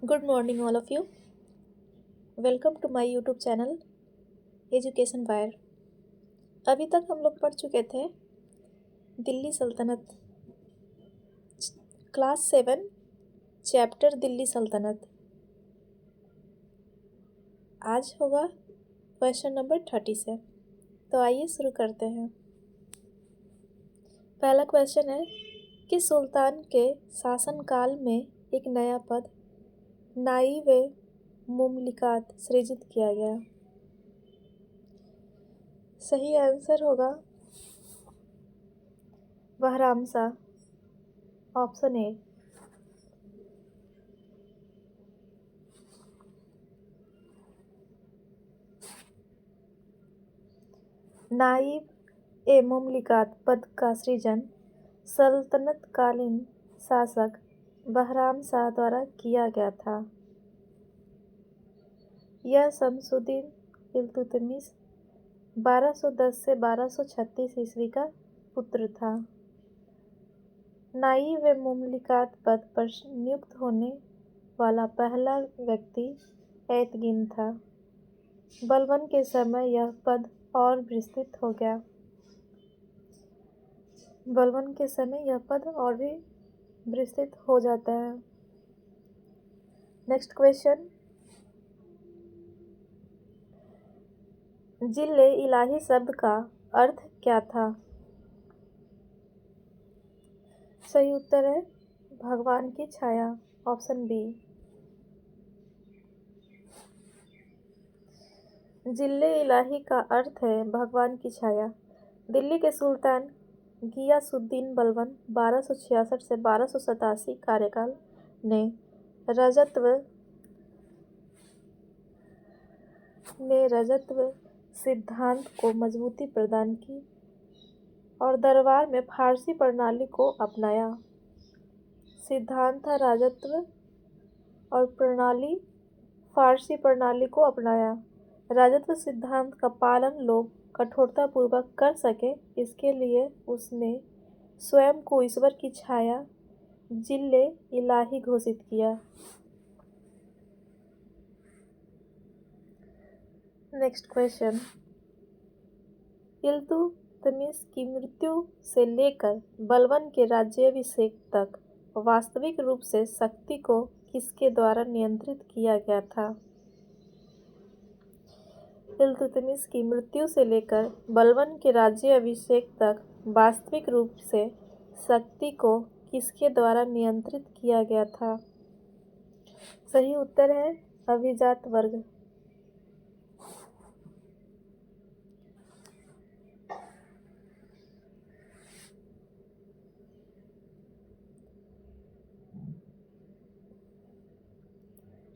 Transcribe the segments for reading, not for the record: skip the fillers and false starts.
Good morning all of you. Welcome to my YouTube channel education wire. अभी तक हम लोग पढ़ चुके थे दिल्ली सल्तनत, क्लास 7, चैप्टर दिल्ली सल्तनत। आज होगा क्वेश्चन नंबर 30 से। तो आइए शुरू करते हैं। पहला क्वेश्चन है कि सुल्तान के शासनकाल में एक नया पद नाइब मुमलिकात सृजित किया गया। सही आंसर होगा बहरामसा, ऑप्शन ए। नाइब ए मुमलिकात पद का सृजन सल्तनतकालीन शासक बहराम शाह द्वारा किया गया था। यह शमसुद्दीन इल्तुतमिश 1210 से 1236 ईस्वी का पुत्र था। नाइब ए मुमलिकात पद पर नियुक्त होने वाला पहला व्यक्ति ऐतगिन था। बलबन के समय यह पद और विस्तृत हो गया। बलबन के समय यह पद और भी विस्तृत हो जाता है। नेक्स्ट क्वेश्चन, जिले इलाही शब्द का अर्थ क्या था? सही उत्तर है भगवान की छाया, ऑप्शन बी। जिले इलाही का अर्थ है भगवान की छाया। दिल्ली के सुल्तान गियासुद्दीन बलबन 1266 से 1287 कार्यकाल ने रजत्व सिद्धांत को मजबूती प्रदान की और दरबार में फारसी प्रणाली को अपनाया। सिद्धांत था राजत्व और प्रणाली फारसी प्रणाली को अपनाया। राजत्व सिद्धांत का पालन लोग कठोरतापूर्वक कर सके, इसके लिए उसने स्वयं को ईश्वर की छाया जिले इलाही घोषित किया। नेक्स्ट क्वेश्चन, इल्तुतमिश की मृत्यु से लेकर बलबन के राज्याभिषेक तक वास्तविक रूप से शक्ति को किसके द्वारा नियंत्रित किया गया था? इल्तुतमिश की मृत्यु से लेकर बलबन के राज्याभिषेक तक वास्तविक रूप से शक्ति को किसके द्वारा नियंत्रित किया गया था? सही उत्तर है अभिजात वर्ग।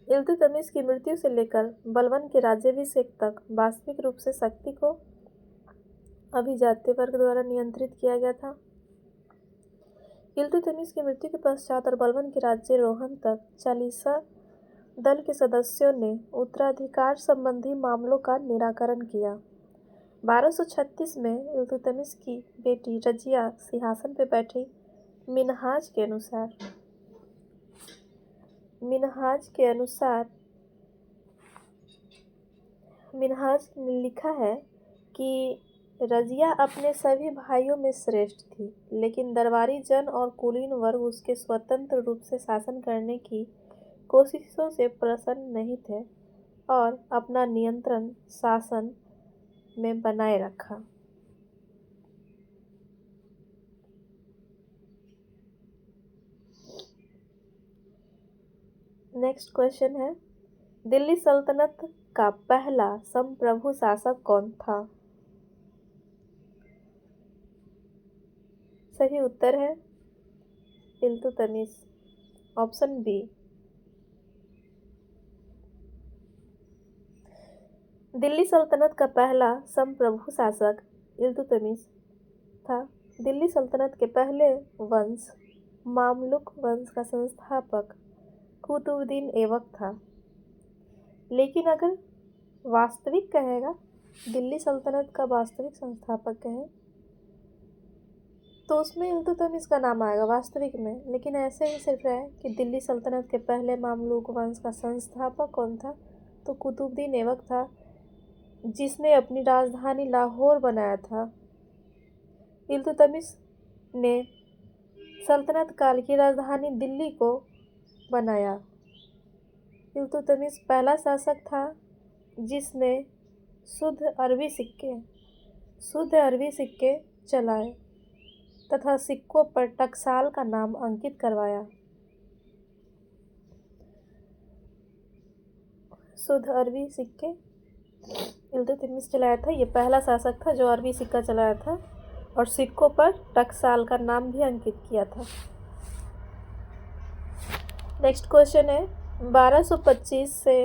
इल्तुतमिश की मृत्यु से लेकर बलबन के राज्याभिषेक तक वास्तविक रूप से शक्ति को अभिजात्य वर्ग द्वारा नियंत्रित किया गया था। इल्तुतमिश की मृत्यु के पश्चात और बलबन के राज्यारोहण तक चालीसा दल के सदस्यों ने उत्तराधिकार संबंधी मामलों का निराकरण किया। 1236 में इल्तुतमिश की बेटी रजिया सिंहासन पर बैठी। मिनहाज ने लिखा है कि रजिया अपने सभी भाइयों में श्रेष्ठ थी, लेकिन दरबारी जन और कुलीन वर्ग उसके स्वतंत्र रूप से शासन करने की कोशिशों से प्रसन्न नहीं थे और अपना नियंत्रण शासन में बनाए रखा। नेक्स्ट क्वेश्चन है, दिल्ली सल्तनत का पहला संप्रभु शासक कौन था? सही उत्तर है इल्तुतमिश, ऑप्शन बी। दिल्ली सल्तनत का पहला संप्रभु शासक इल्तुतमिश था। दिल्ली सल्तनत के पहले वंश मामलुक वंश का संस्थापक कुतुबुद्दीन ऐबक था। लेकिन अगर वास्तविक कहेगा, दिल्ली सल्तनत का वास्तविक संस्थापक कहें तो उसमें इल्तुतमिश का नाम आएगा वास्तविक में, लेकिन ऐसे ही सिर्फ है कि दिल्ली सल्तनत के पहले मामलूक वंश का संस्थापक कौन था, तो कुतुबुद्दीन ऐबक था, जिसने अपनी राजधानी लाहौर बनाया था। इल्तुतमिश ने सल्तनत काल की राजधानी दिल्ली को बनाया। इल्तुतमिश पहला शासक था जिसने शुद्ध अरबी सिक्के चलाए तथा सिक्कों पर टकसाल का नाम अंकित करवाया। शुद्ध अरबी सिक्के इल्तुतमिश चलाया था। ये पहला शासक था जो अरबी सिक्का चलाया था और सिक्कों पर टकसाल का नाम भी अंकित किया था। नेक्स्ट क्वेश्चन है, 1225 से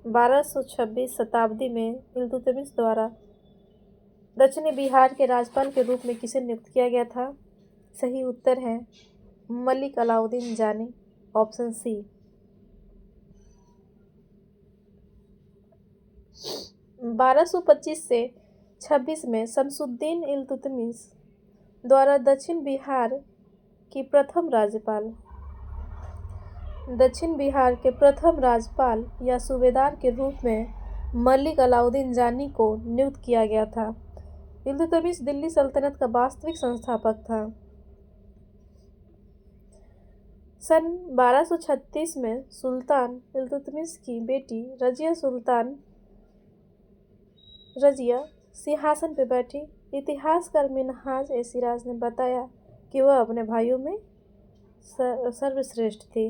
1226 शताब्दी में इल्तुतमिश द्वारा दक्षिणी बिहार के राज्यपाल के रूप में किसे नियुक्त किया गया था? सही उत्तर है मलिक अलाउद्दीन जानी, ऑप्शन सी। 1225 से 26 में शमसुद्दीन इल्तुतमिश द्वारा दक्षिण बिहार के प्रथम राज्यपाल या सूबेदार के रूप में मलिक अलाउद्दीन जानी को नियुक्त किया गया था। इल्तुतमिश दिल्ली सल्तनत का वास्तविक संस्थापक था। सन 1236 में सुल्तान इल्तुतमिश की बेटी रजिया सिंहासन पर बैठी। इतिहासकार मिन्हाज ए सिराज ने बताया कि वह अपने भाइयों में सर्वश्रेष्ठ थी।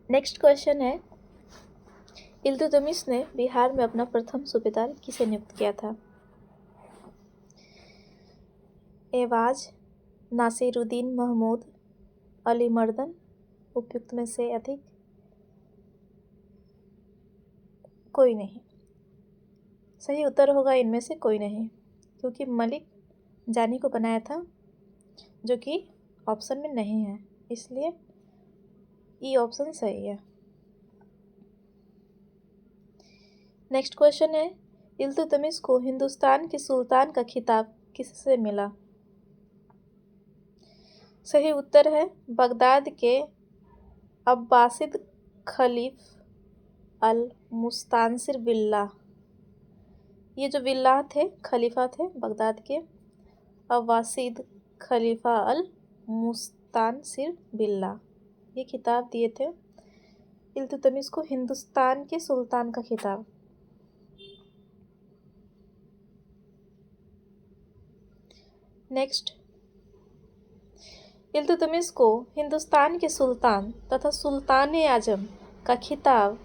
नेक्स्ट क्वेश्चन है, इल्तुतमिश ने बिहार में अपना प्रथम सूबेदार किसे नियुक्त किया था? एवाज, नासिरुद्दीन महमूद, अली मर्दन, उपयुक्त में से अधिक कोई नहीं। सही उत्तर होगा इनमें से कोई नहीं, क्योंकि मलिक जानी को बनाया था, जो कि ऑप्शन में नहीं है, इसलिए ई ऑप्शन सही है। नेक्स्ट क्वेश्चन है, इल्तुतमिश को हिंदुस्तान के सुल्तान का खिताब किससे मिला? सही उत्तर है बगदाद के अब्बासिद खलीफ अल मुस्तानसिर बिल्लाह। ये जो बिल्लाह थे खलीफा थे बगदाद के, अब्बासिद खलीफा अल मुस्तानसिर बिल्लाह, ये खिताब दिए थे इल्तुतमिश को हिंदुस्तान के सुल्तान का खिताब। नेक्स्ट, इल्तुतमिश को हिंदुस्तान के सुल्तान तथा सुल्तान आजम का खिताब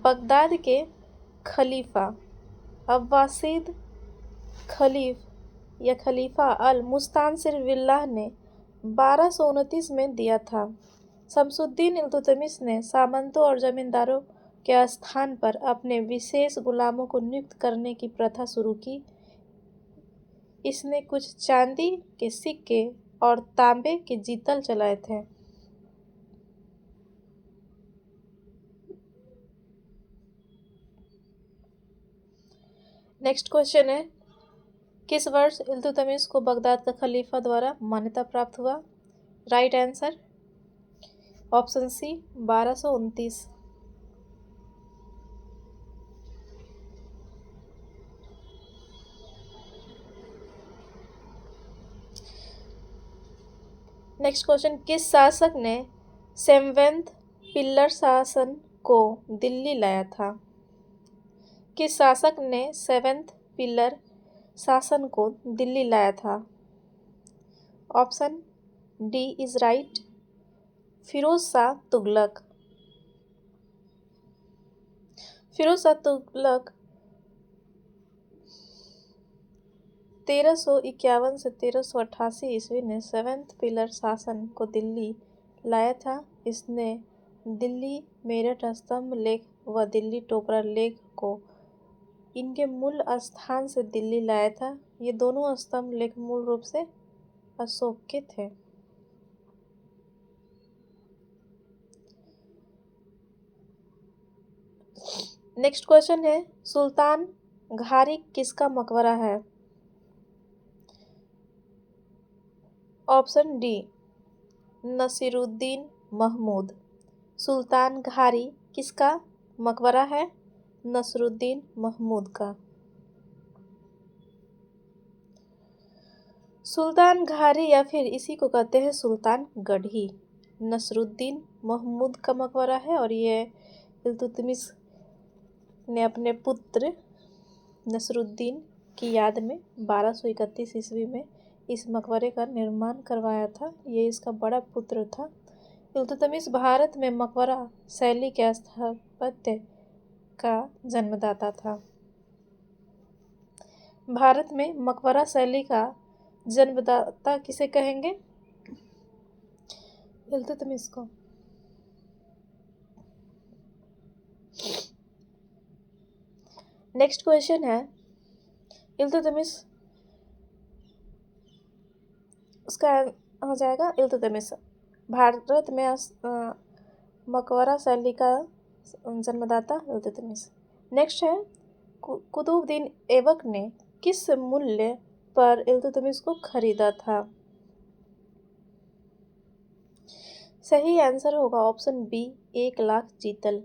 बगदाद के खलीफा अब्बासिद खलीफ या खलीफा अल मुस्तानसिर बिल्लाह ने 1229 में दिया था। शमसुद्दीन इल्तुतमिश ने सामंतों और जमींदारों के स्थान पर अपने विशेष गुलामों को नियुक्त करने की प्रथा शुरू की। इसने कुछ चांदी के सिक्के और तांबे के जीतल चलाए थे। नेक्स्ट क्वेश्चन है, किस वर्ष इल्तुतमिश को बगदाद का खलीफा द्वारा मान्यता प्राप्त हुआ? Right answer option c 1229। Next question, किस शासक ने सेवेंथ पिलर शासन को दिल्ली लाया था? किस शासक ने सेवेंथ पिलर शासन को दिल्ली लाया था? Option d is right Firoz Shah Tughlaq. Firoz Shah Tughlaq 1351 से 1388 ईस्वी ने सेवेंथ पिलर शासन को दिल्ली लाया था। इसने दिल्ली मेरठ स्तंभ लेख व दिल्ली टोपरा लेख को इनके मूल स्थान से दिल्ली लाया था। ये दोनों स्तंभ लेख मूल रूप से अशोक के थे। नेक्स्ट क्वेश्चन है, सुल्तान घारी किसका मकबरा है? Option D, Nasiruddin Mahmud. सुल्तान घारी किसका मकबरा है? नसरुद्दीन महमूद का। सुल्तान घारी या फिर इसी को कहते हैं सुल्तान गढ़ी, नसरुद्दीन महमूद का मकबरा है और ये इल्तुतमिश ने अपने पुत्र नसरुद्दीन की याद में 1231 ईस्वी में इस मकबरे का निर्माण करवाया था। ये इसका बड़ा पुत्र था। इल्तुतमिश भारत में मकबरा शैली के स्थापत्य का जन्मदाता था। भारत में मकबरा शैली का जन्मदाता किसे कहेंगे? इल्तुतमिश को। नेक्स्ट क्वेश्चन है, इल्तुतमिश, उसका हो जाएगा इल्तुतमिश भारत में मकबरा शैली का जन्मदाता इल्तुतमिश। नेक्स्ट है, कुतुबुद्दीन ऐबक ने किस मूल्य पर इल्तुतमिश को खरीदा था? सही आंसर होगा ऑप्शन बी, 1 लाख जीतल।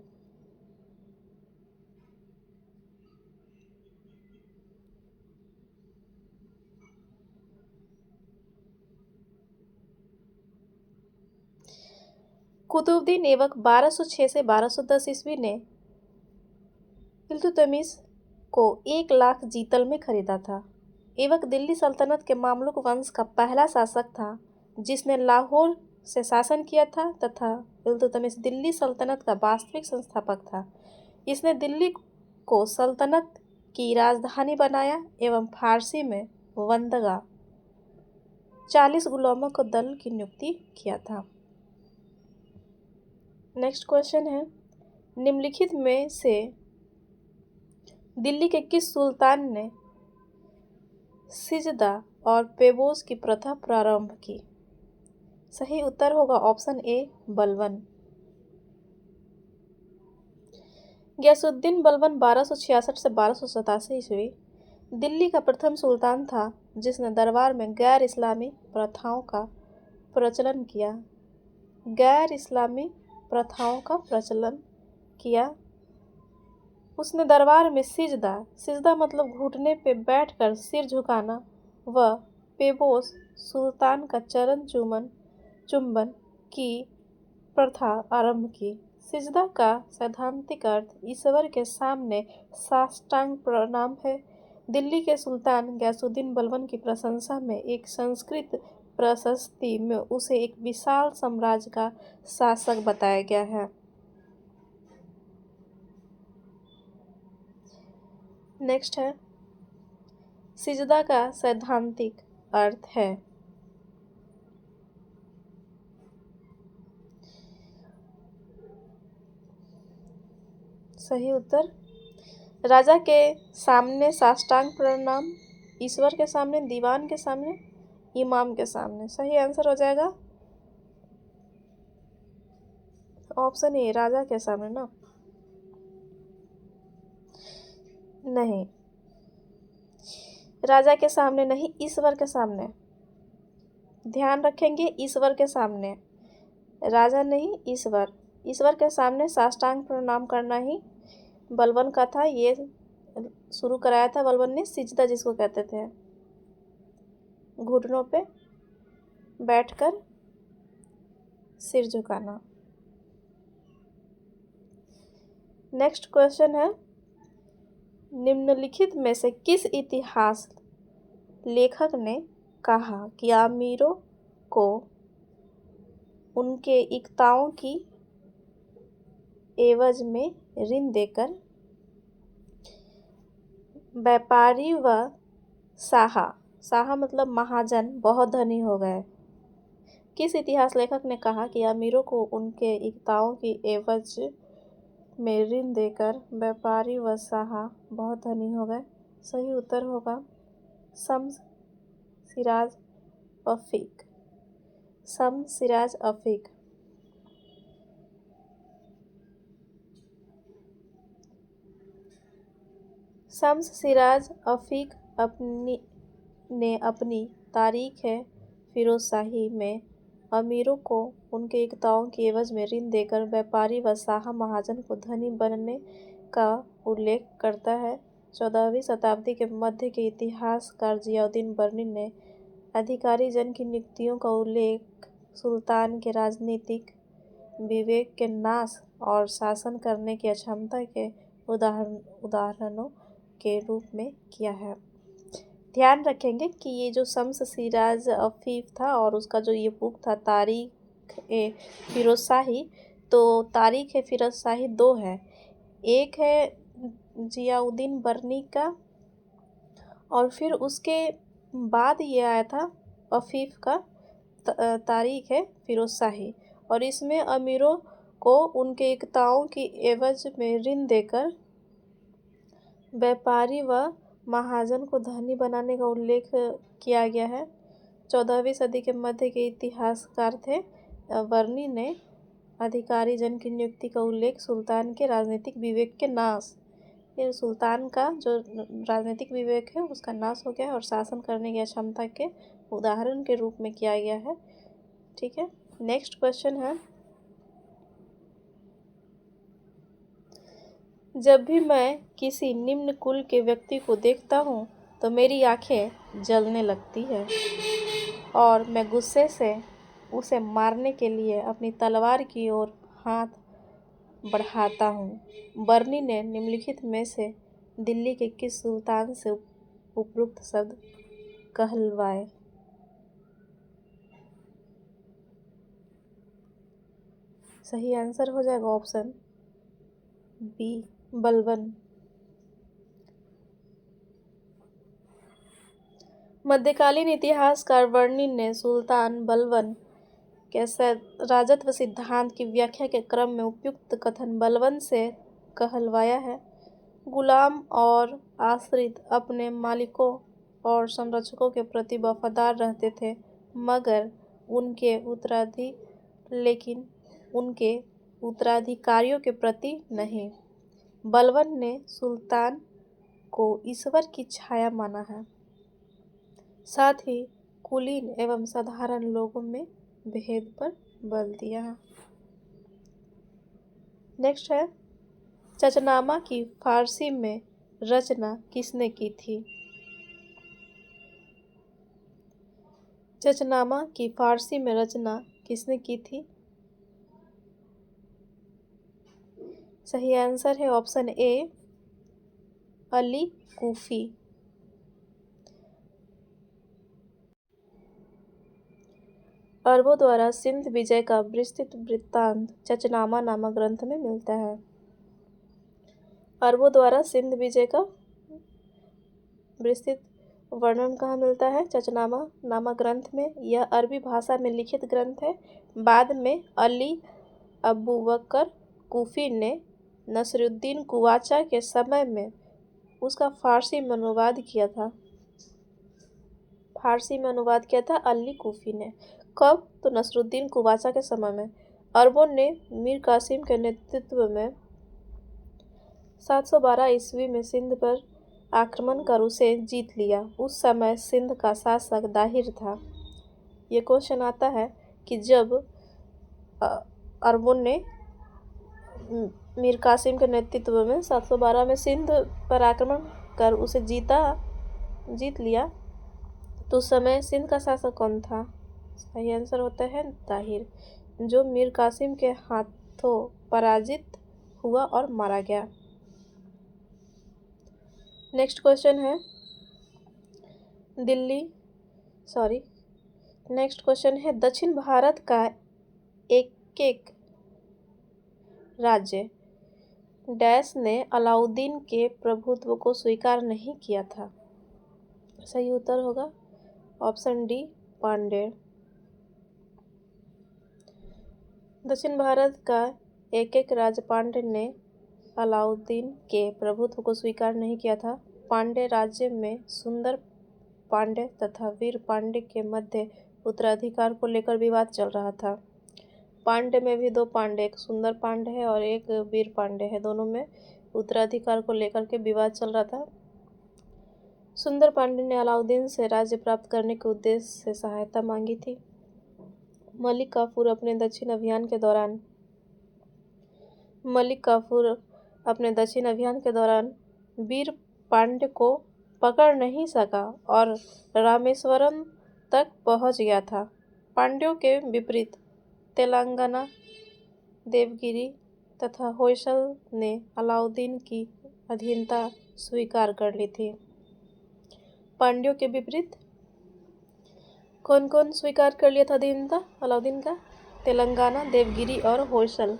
कुतुबुद्दीन ऐबक 1206 से 1210 ईस्वी ने इल्तुतमिश को 1 लाख जीतल में खरीदा था। ऐबक दिल्ली सल्तनत के मामलुक वंश का पहला शासक था जिसने लाहौर से शासन किया था तथा इल्तुतमिश दिल्ली सल्तनत का वास्तविक संस्थापक था। इसने दिल्ली को सल्तनत की राजधानी बनाया एवं फारसी में वंदगा 40 गुलामों को दल की नियुक्ति किया था। नेक्स्ट क्वेश्चन है, निम्नलिखित में से दिल्ली के किस सुल्तान ने सिजदा और पेबोस की प्रथा प्रारंभ की? सही उत्तर होगा ऑप्शन ए, बलबन। गयासुद्दीन बलबन 1266 से 1287 ईस्वी दिल्ली का प्रथम सुल्तान था जिसने दरबार में गैर इस्लामी प्रथाओं का प्रचलन किया। गैर इस्लामी प्रथाओं का प्रचलन किया। उसने दरबार में सिजदा मतलब घुटने पे बैठकर सिर झुकाना व पेबोस सुल्तान का चरण चुंबन की प्रथा आरंभ की। सिजदा का सैद्धांतिक अर्थ ईश्वर के सामने साष्टांग प्रणाम है। दिल्ली के सुल्तान गयासुद्दीन बलबन की प्रशंसा में एक संस्कृत प्रशस्ति में उसे एक विशाल साम्राज्य का शासक बताया गया है। नेक्स्ट है, सिजदा का सैद्धांतिक अर्थ है। सही उत्तर, राजा के सामने साष्टांग प्रणाम, ईश्वर के सामने, दीवान के सामने, इमाम के सामने। सही आंसर हो जाएगा ऑप्शन ए, राजा के सामने ना। नहीं, राजा के सामने नहीं, ईश्वर के सामने। ध्यान रखेंगे, ईश्वर के सामने, राजा नहीं, ईश्वर। ईश्वर के सामने साष्टांग प्रणाम करना ही बलबन का था। ये शुरू कराया था बलबन ने, सिजदा जिसको कहते थे, घुटनों पे बैठकर सिर झुकाना। नेक्स्ट क्वेश्चन है, निम्नलिखित में से किस इतिहास लेखक ने कहा कि अमीरों को उनके इक्ताओं की एवज में ऋण देकर व्यापारी व शाह मतलब महाजन बहुत धनी हो गए? किस इतिहास लेखक ने कहा कि अमीरों को उनके इक्ताओं की एवज में ऋण देकर व्यापारी व शाह बहुत धनी हो गए? सही उत्तर होगा शम्स सिराज अफीक। शम्स सिराज अफीक। शम्स सिराज अफीक ने अपनी तारीख है फिरोजशाही में अमीरों को उनके इक्ताओं की एवज में ऋण देकर व्यापारी व शाह महाजन को धनी बनने का उल्लेख करता है। 14वीं शताब्दी के मध्य के इतिहासकार जियाउद्दीन बर्नी ने अधिकारी जन की नियुक्तियों का उल्लेख सुल्तान के राजनीतिक विवेक के नाश और शासन करने की अक्षमता के उदाहरणों के रूप में किया है। ध्यान रखेंगे कि ये जो शम्स सिराज अफीफ था और उसका जो ये बुक था तारीख ए फिरोजशाही, तो तारीख ए फिरोजशाही दो है, एक है जियाउद्दीन बर्नी का और फिर उसके बाद ये आया था अफीफ का तारीख है फिरोजशाही। और इसमें अमीरों को उनके इक्ताओं की एवज में ऋण देकर व्यापारी व महाजन को धनी बनाने का उल्लेख किया गया है। 14वीं सदी के मध्य के इतिहासकार थे बर्नी ने अधिकारी जन की नियुक्ति का उल्लेख सुल्तान के राजनीतिक विवेक के नाश, ये सुल्तान का जो राजनीतिक विवेक है उसका नाश हो गया है और शासन करने की क्षमता के उदाहरण के रूप में किया गया है। ठीक है, नेक्स्ट क्वेश्चन है, जब भी मैं किसी निम्न कुल के व्यक्ति को देखता हूँ तो मेरी आंखें जलने लगती है और मैं गुस्से से उसे मारने के लिए अपनी तलवार की ओर हाथ बढ़ाता हूँ। बर्नी ने निम्नलिखित में से दिल्ली के किस सुल्तान से उपयुक्त शब्द कहलवाए? सही आंसर हो जाएगा ऑप्शन बी, बलबन। मध्यकालीन इतिहासकार बर्नी ने सुल्तान बलबन के राजत्व सिद्धांत की व्याख्या के क्रम में उपयुक्त कथन बलबन से कहलवाया है। गुलाम और आश्रित अपने मालिकों और संरक्षकों के प्रति वफादार रहते थे, मगर उनके उत्तराधिकारियों के प्रति नहीं। बलबन ने सुल्तान को ईश्वर की छाया माना है, साथ ही कुलीन एवं साधारण लोगों में भेद पर बल दिया है। नेक्स्ट है, चचनामा की फारसी में रचना किसने की थी? चचनामा की फारसी में रचना किसने की थी? सही आंसर है ऑप्शन ए, अली कूफी। अरबों द्वारा सिंध विजय का विस्तृत वृत्तांत चचनामा नामक ग्रंथ में मिलता है। अरबों द्वारा सिंध विजय का विस्तृत वर्णन कहाँ मिलता है? चचनामा नामक ग्रंथ में। यह अरबी भाषा में लिखित ग्रंथ है। बाद में अली अबू बकर कूफी ने नसरुद्दीन कुवाचा के समय में उसका फारसी में अनुवाद किया था। अली कूफी ने। कब? तो नसरुद्दीन कुवाचा के समय में। अरबों ने मीर कासिम के नेतृत्व में 712 ईस्वी में सिंध पर आक्रमण कर उसे जीत लिया। उस समय सिंध का शासक दाहिर था। ये क्वेश्चन आता है कि जब अरबों ने मीर कासिम के नेतृत्व में 712 में सिंध पर आक्रमण कर उसे जीत लिया, तो उस समय सिंध का शासक कौन था? सही आंसर होता है दाहिर, जो मीर कासिम के हाथों पराजित हुआ और मारा गया। नेक्स्ट क्वेश्चन है, दक्षिण भारत का एक राज्य डैश ने अलाउद्दीन के प्रभुत्व को स्वीकार नहीं किया था। सही उत्तर होगा ऑप्शन डी, पांड्य। दक्षिण भारत का एक राज्य पांड्य ने अलाउद्दीन के प्रभुत्व को स्वीकार नहीं किया था। पांड्य राज्य में सुंदर पांड्य तथा वीर पांड्य के मध्य उत्तराधिकार को लेकर विवाद चल रहा था। पांड्य में भी दो पांड्य, एक सुंदर पांड्य है और एक वीर पांड्य है, दोनों में उत्तराधिकार को लेकर के विवाद चल रहा था। सुंदर पांड्य ने अलाउद्दीन से राज्य प्राप्त करने के उद्देश्य से सहायता मांगी थी। मलिक काफूर अपने दक्षिण अभियान के दौरान वीर पांड्य को पकड़ नहीं सका और रामेश्वरम तक पहुंच गया था। पांड्यों के विपरीत तेलंगाना, देवगिरी तथा होयसल ने अलाउद्दीन की अधीनता स्वीकार कर ली थी। पांड्यों के विपरीत कौन कौन स्वीकार कर लिया था अधीनता अलाउद्दीन का? तेलंगाना, देवगिरी और होयसल।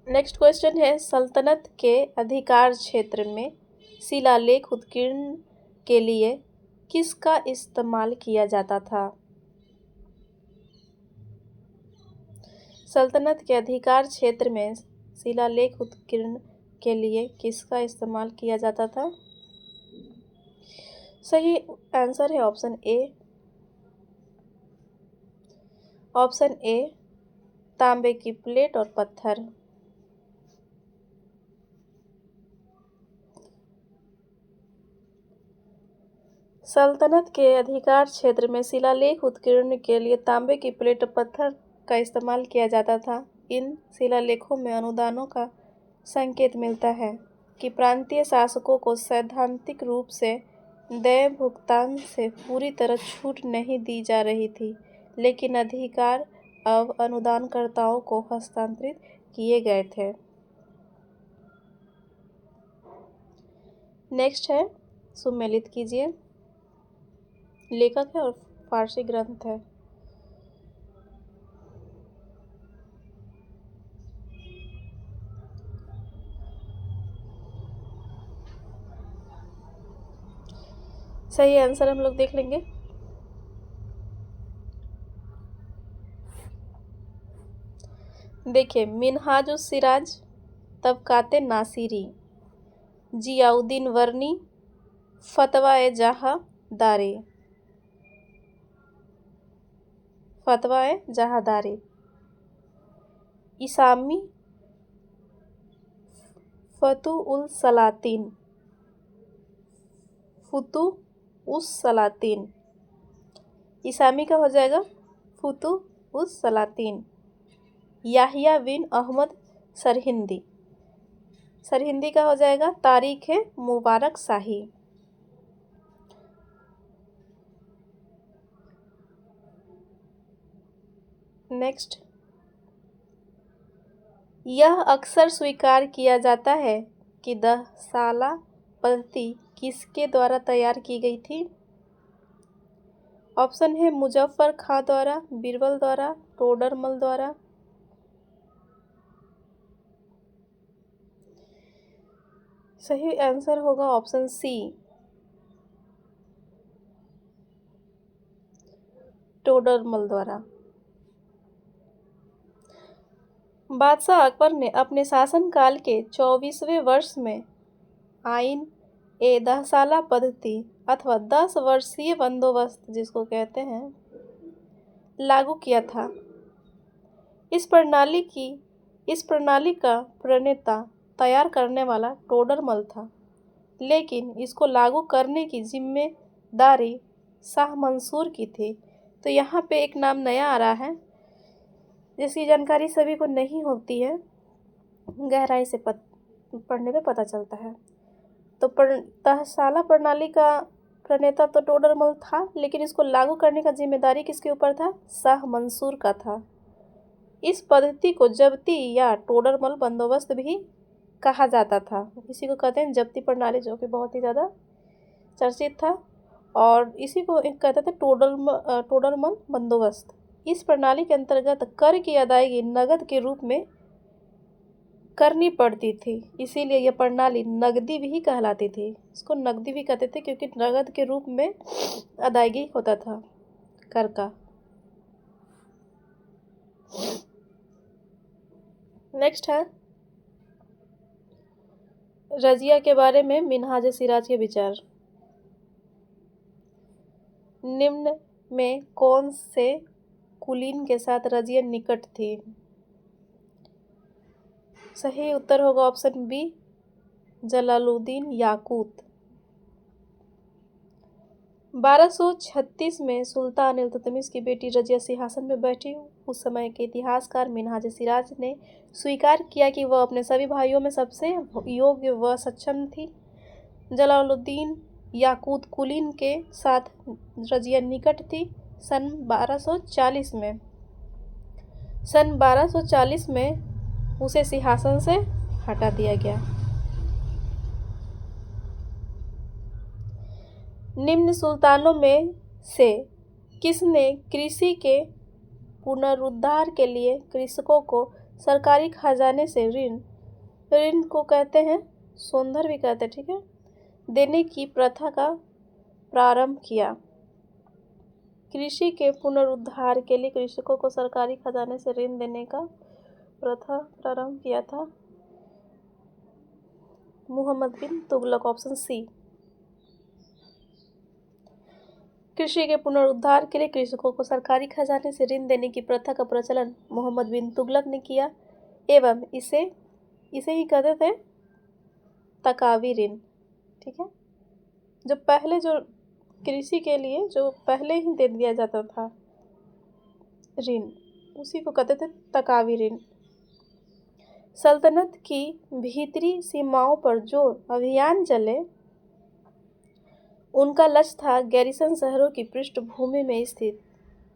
नेक्स्ट क्वेश्चन है, सल्तनत के अधिकार क्षेत्र में शिलालेख उत्कीर्ण के लिए किसका इस्तेमाल किया जाता था? सल्तनत के अधिकार क्षेत्र में शिलालेख उत्कीर्ण के लिए किसका इस्तेमाल किया जाता था? सही आंसर है ऑप्शन ए, तांबे की प्लेट और पत्थर। सल्तनत के अधिकार क्षेत्र में शिलालेख उत्कीर्ण के लिए तांबे की प्लेट और पत्थर का इस्तेमाल किया जाता था। इन शिलालेखों में अनुदानों का संकेत मिलता है कि प्रांतीय शासकों को सैद्धांतिक रूप से देय भुगतान से पूरी तरह छूट नहीं दी जा रही थी, लेकिन अधिकार अब अनुदानकर्ताओं को हस्तांतरित किए गए थे। नेक्स्ट है, सुमेलित कीजिए। लेखक है और फारसी ग्रंथ है। सही आंसर हम लोग देख लेंगे। देखिए, मिनहाजुस सिराज, तबकाते नासिरी, जियाउद्दीन वर्नी, फतवा-ए जहादारी, इसामी फुतुउस-सलातीन। इसामी का हो जाएगा फुतुउस-सलातीन। याहिया बिन अहमद सरहिंदी का हो जाएगा तारीख-ए-मुबारक शाही। नेक्स्ट, यह अक्सर स्वीकार किया जाता है कि 10 साला पद्धति किसके द्वारा तैयार की गई थी? ऑप्शन है मुजफ्फर खां द्वारा, बीरबल द्वारा, टोडरमल द्वारा। सही आंसर होगा ऑप्शन सी, टोडरमल द्वारा। बादशाह अकबर ने अपने शासनकाल के 24वें वर्ष में आईन-ए-10 साला पद्धति अथवा 10 वर्षीय बंदोबस्त जिसको कहते हैं लागू किया था। इस प्रणाली का प्रणेता तैयार करने वाला टोडरमल था, लेकिन इसको लागू करने की जिम्मेदारी शाह मंसूर की थी। तो यहाँ पे एक नाम नया आ रहा है जिसकी जानकारी सभी को नहीं होती है, गहराई से पढ़ने पे पता चलता है। तो 10 साला प्रणाली का प्रणेता तो टोडरमल था, लेकिन इसको लागू करने का जिम्मेदारी किसके ऊपर था? शाह मंसूर का था। इस पद्धति को जब्ती या टोडरमल बंदोबस्त भी कहा जाता था। इसी को कहते हैं जब्ती प्रणाली, जो कि बहुत ही ज़्यादा चर्चित था, और इसी को कहते थे टोडरमल बंदोबस्त। इस प्रणाली के अंतर्गत कर की अदायगी नगद के रूप में करनी पड़ती थी, इसीलिए यह प्रणाली नगदी भी कहलाती थी। इसको नगदी भी कहते थे क्योंकि नगद के रूप में अदायगी होता था कर का। नेक्स्ट है, रजिया के बारे में मिनहाज सिराज के विचार। निम्न में कौन से कुलीन के साथ रजिया निकट थी? सही उत्तर होगा ऑप्शन बी, जलालुद्दीन याकूत। 1236 में सुल्तान इल्तुतमिश की बेटी रजिया सिंहासन पर बैठी। उस समय के इतिहासकार मिन्हाज सिराज ने स्वीकार किया कि वह अपने सभी भाइयों में सबसे योग्य व सक्षम थी। जलालुद्दीन याकूत कुलीन के साथ रजिया निकट थी। सन 1240 में उसे सिंहासन से हटा दिया गया। निम्न सुल्तानों में से किसने कृषि के पुनरुद्धार के लिए कृषकों को सरकारी खजाने से ऋण को कहते हैं सोंधर भी कहते हैं, ठीक है, देने की प्रथा का प्रारंभ किया? कृषि के पुनरुद्धार के लिए कृषकों को सरकारी खजाने से ऋण देने का प्रथा प्रारंभ किया था मुहम्मद बिन तुगलक, ऑप्शन सी। कृषि के पुनरुद्धार के लिए कृषकों को सरकारी खजाने से ऋण देने की प्रथा का प्रचलन मोहम्मद बिन तुगलक ने किया एवं इसे ही कहते थे तकावी ऋण, ठीक है। जो कृषि के लिए जो पहले ही दे दिया जाता था ऋण, उसी को कहते थे तकावी ऋण। सल्तनत की भीतरी सीमाओं पर जो अभियान चले उनका लक्ष्य था गैरिसन शहरों की पृष्ठभूमि में स्थित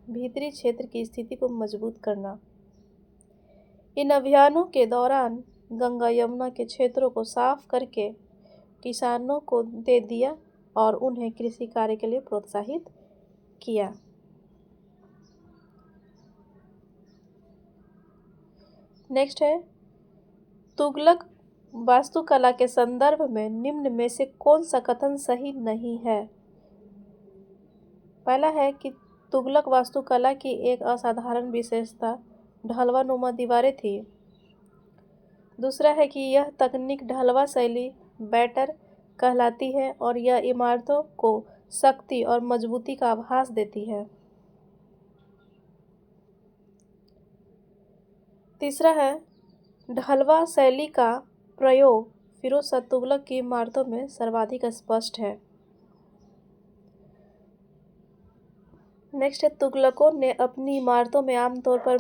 भीतरी क्षेत्र की स्थिति को मजबूत करना। इन अभियानों के दौरान गंगा यमुना के क्षेत्रों को साफ करके किसानों को दे दिया और उन्हें कृषि कार्य के लिए प्रोत्साहित किया। नेक्स्ट है, तुगलक वास्तुकला के संदर्भ में निम्न में से कौन सा कथन सही नहीं है? पहला है कि तुगलक वास्तुकला की एक असाधारण विशेषता ढलवा नुमा दीवारें थी। दूसरा है कि यह तकनीक ढलवा शैली बैटर कहलाती है और यह इमारतों को शक्ति और मजबूती का आभास देती है। तीसरा है, ढलवा शैली का प्रयोग फिरोज शाह तुगलक की इमारतों में सर्वाधिक स्पष्ट है। नेक्स्ट है, तुगलकों ने अपनी इमारतों में आमतौर पर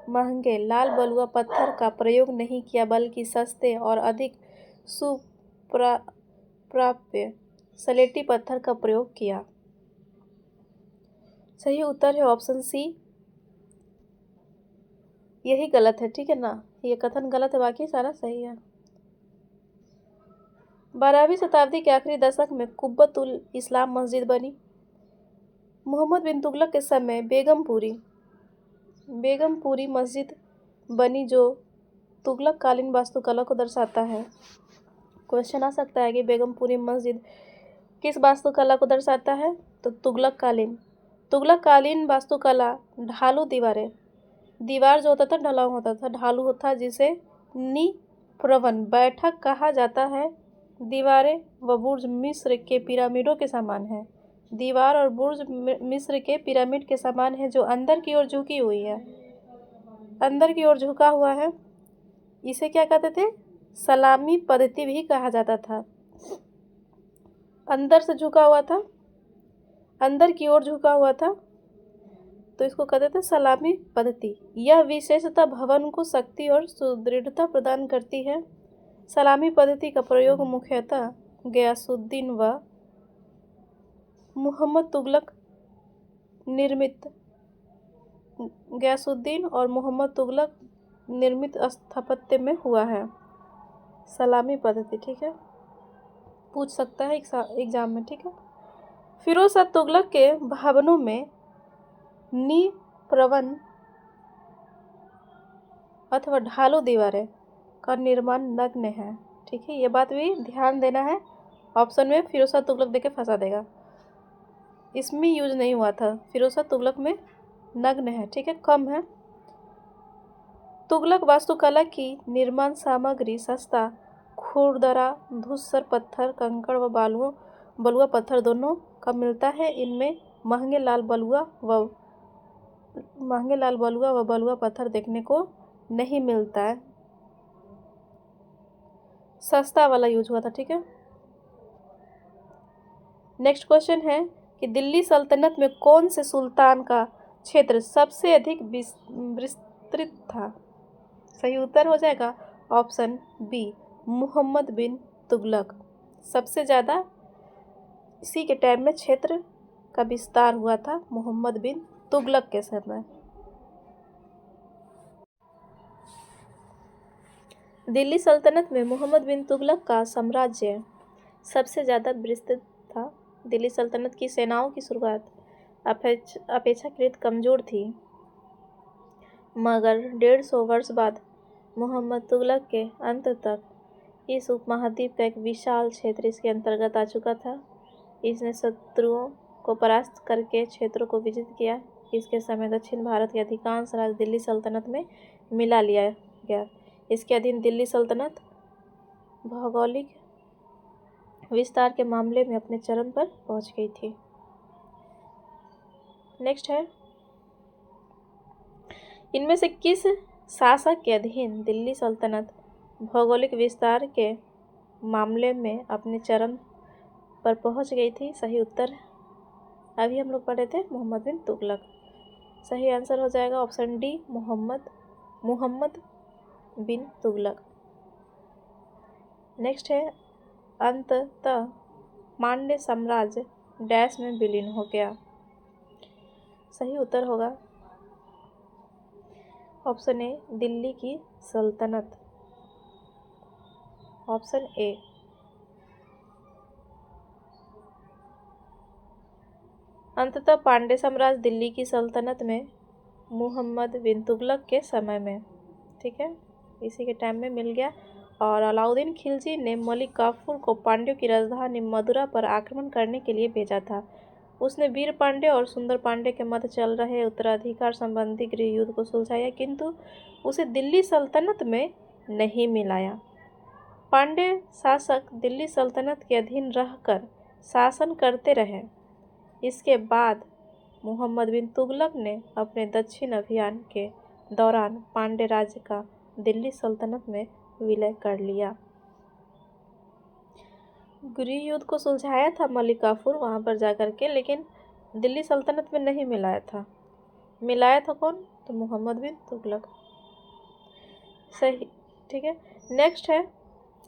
महंगे लाल बलुआ पत्थर का प्रयोग नहीं किया बल्कि सस्ते और अधिक सुप्राप्य सलेटी पत्थर का प्रयोग किया। सही उत्तर है ऑप्शन सी। यही गलत है, ठीक है ना, ये कथन गलत है, बाकी सारा सही है। 12वीं शताब्दी के आखिरी दशक में कुब्बतुल इस्लाम मस्जिद बनी। मोहम्मद बिन तुगलक के समय बेगमपुरी मस्जिद बनी जो तुगलक कालीन वास्तुकला को दर्शाता है। क्वेश्चन आ सकता है कि बेगमपुरी मस्जिद किस वास्तुकला को दर्शाता है? तो तुगलक कालीन वास्तुकला ढालू दीवार जो होता था ढला होता था, ढालू होता जिसे निप्रवन बैठक कहा जाता है। दीवारें व बुर्ज मिस्र के पिरामिडों के समान है। दीवार और बुर्ज मिस्र के पिरामिड के समान है जो अंदर की ओर झुकी हुई है, अंदर की ओर झुका हुआ है। इसे क्या कहते थे? सलामी पद्धति भी कहा जाता था। अंदर से झुका हुआ था, अंदर की ओर झुका हुआ था, तो इसको कहते थे सलामी पद्धति। यह विशेषता भवन को शक्ति और सुदृढ़ता प्रदान करती है। सलामी पद्धति का प्रयोग मुख्यतः गयासुद्दीन व मोहम्मद तुगलक निर्मित स्थापत्य में हुआ है। सलामी पद्धति, ठीक है, पूछ सकता है एग्जाम में, ठीक है। फिरोज शाह तुगलक के भवनों में निप्रवन अथवा ढालू दीवारें का निर्माण नग्न है, ठीक है, ये बात भी ध्यान देना है। ऑप्शन में फिरोज शाह तुगलक देके फंसा देगा, इसमें यूज नहीं हुआ था। फिरोज शाह तुगलक में नग्न है, ठीक है, कम है। तुगलक वास्तुकला की निर्माण सामग्री सस्ता खुरदरा धूसर पत्थर, कंकड़ व बलुआ पत्थर दोनों का मिलता है। इनमें महंगे लाल बलुआ व बलुआ पत्थर देखने को नहीं मिलता है। सस्ता वाला यूज हुआ था। ठीक है, नेक्स्ट क्वेश्चन है कि दिल्ली सल्तनत में कौन से सुल्तान का क्षेत्र सबसे अधिक विस्तृत था। सही उत्तर हो जाएगा ऑप्शन बी, मोहम्मद बिन तुगलक। सबसे ज़्यादा इसी के टाइम में क्षेत्र का विस्तार हुआ था मोहम्मद बिन तुगलक के समय। दिल्ली सल्तनत में मोहम्मद बिन तुगलक का साम्राज्य सबसे ज़्यादा विस्तृत था। दिल्ली सल्तनत की सेनाओं की शुरुआत अपेक्षाकृत कमज़ोर थी, मगर 150 वर्ष बाद मोहम्मद तुगलक के अंत तक इस उपमहाद्वीप का एक विशाल क्षेत्र इसके अंतर्गत आ चुका था। इसने शत्रुओं को परास्त करके क्षेत्रों को विजित किया। इसके समय दक्षिण भारत के अधिकांश राज्य दिल्ली सल्तनत में मिला लिया गया। इसके अधीन दिल्ली सल्तनत भौगोलिक विस्तार के मामले में अपने चरम पर पहुंच गई थी। नेक्स्ट है, इनमें से किस शासक के अधीन दिल्ली सल्तनत भौगोलिक विस्तार के मामले में अपने चरम पर पहुंच गई थी। सही उत्तर अभी हम लोग पढ़े थे मोहम्मद बिन तुगलक। सही आंसर हो जाएगा ऑप्शन डी, मोहम्मद बिन तुगलक। नेक्स्ट है, अंततः पांड्य साम्राज्य डैश में विलीन हो गया। सही उत्तर होगा ऑप्शन ए, दिल्ली की सल्तनत। Option A. अंततः पांड्य साम्राज्य दिल्ली की सल्तनत में मोहम्मद बिन तुगलक के समय में, ठीक है, इसी के टाइम में मिल गया। और अलाउद्दीन खिलजी ने मलिक काफूर को पांड्यों की राजधानी मदुरा पर आक्रमण करने के लिए भेजा था। उसने वीर पांड्य और सुंदर पांड्य के मध्य चल रहे उत्तराधिकार संबंधी गृह युद्ध को सुलझाया, किंतु उसे दिल्ली सल्तनत में नहीं मिलाया। पांड्य शासक दिल्ली सल्तनत के अधीन रहकर शासन करते रहे। इसके बाद मोहम्मद बिन तुगलक ने अपने दक्षिण अभियान के दौरान पांड्य राज्य का दिल्ली सल्तनत में विलय कर लिया। गृह युद्ध को सुलझाया था मलिक काफूर वहाँ पर जाकर के, लेकिन दिल्ली सल्तनत में नहीं मिलाया था। मिलाया था कौन? तो मोहम्मद बिन तुगलक। सही, ठीक है। नेक्स्ट है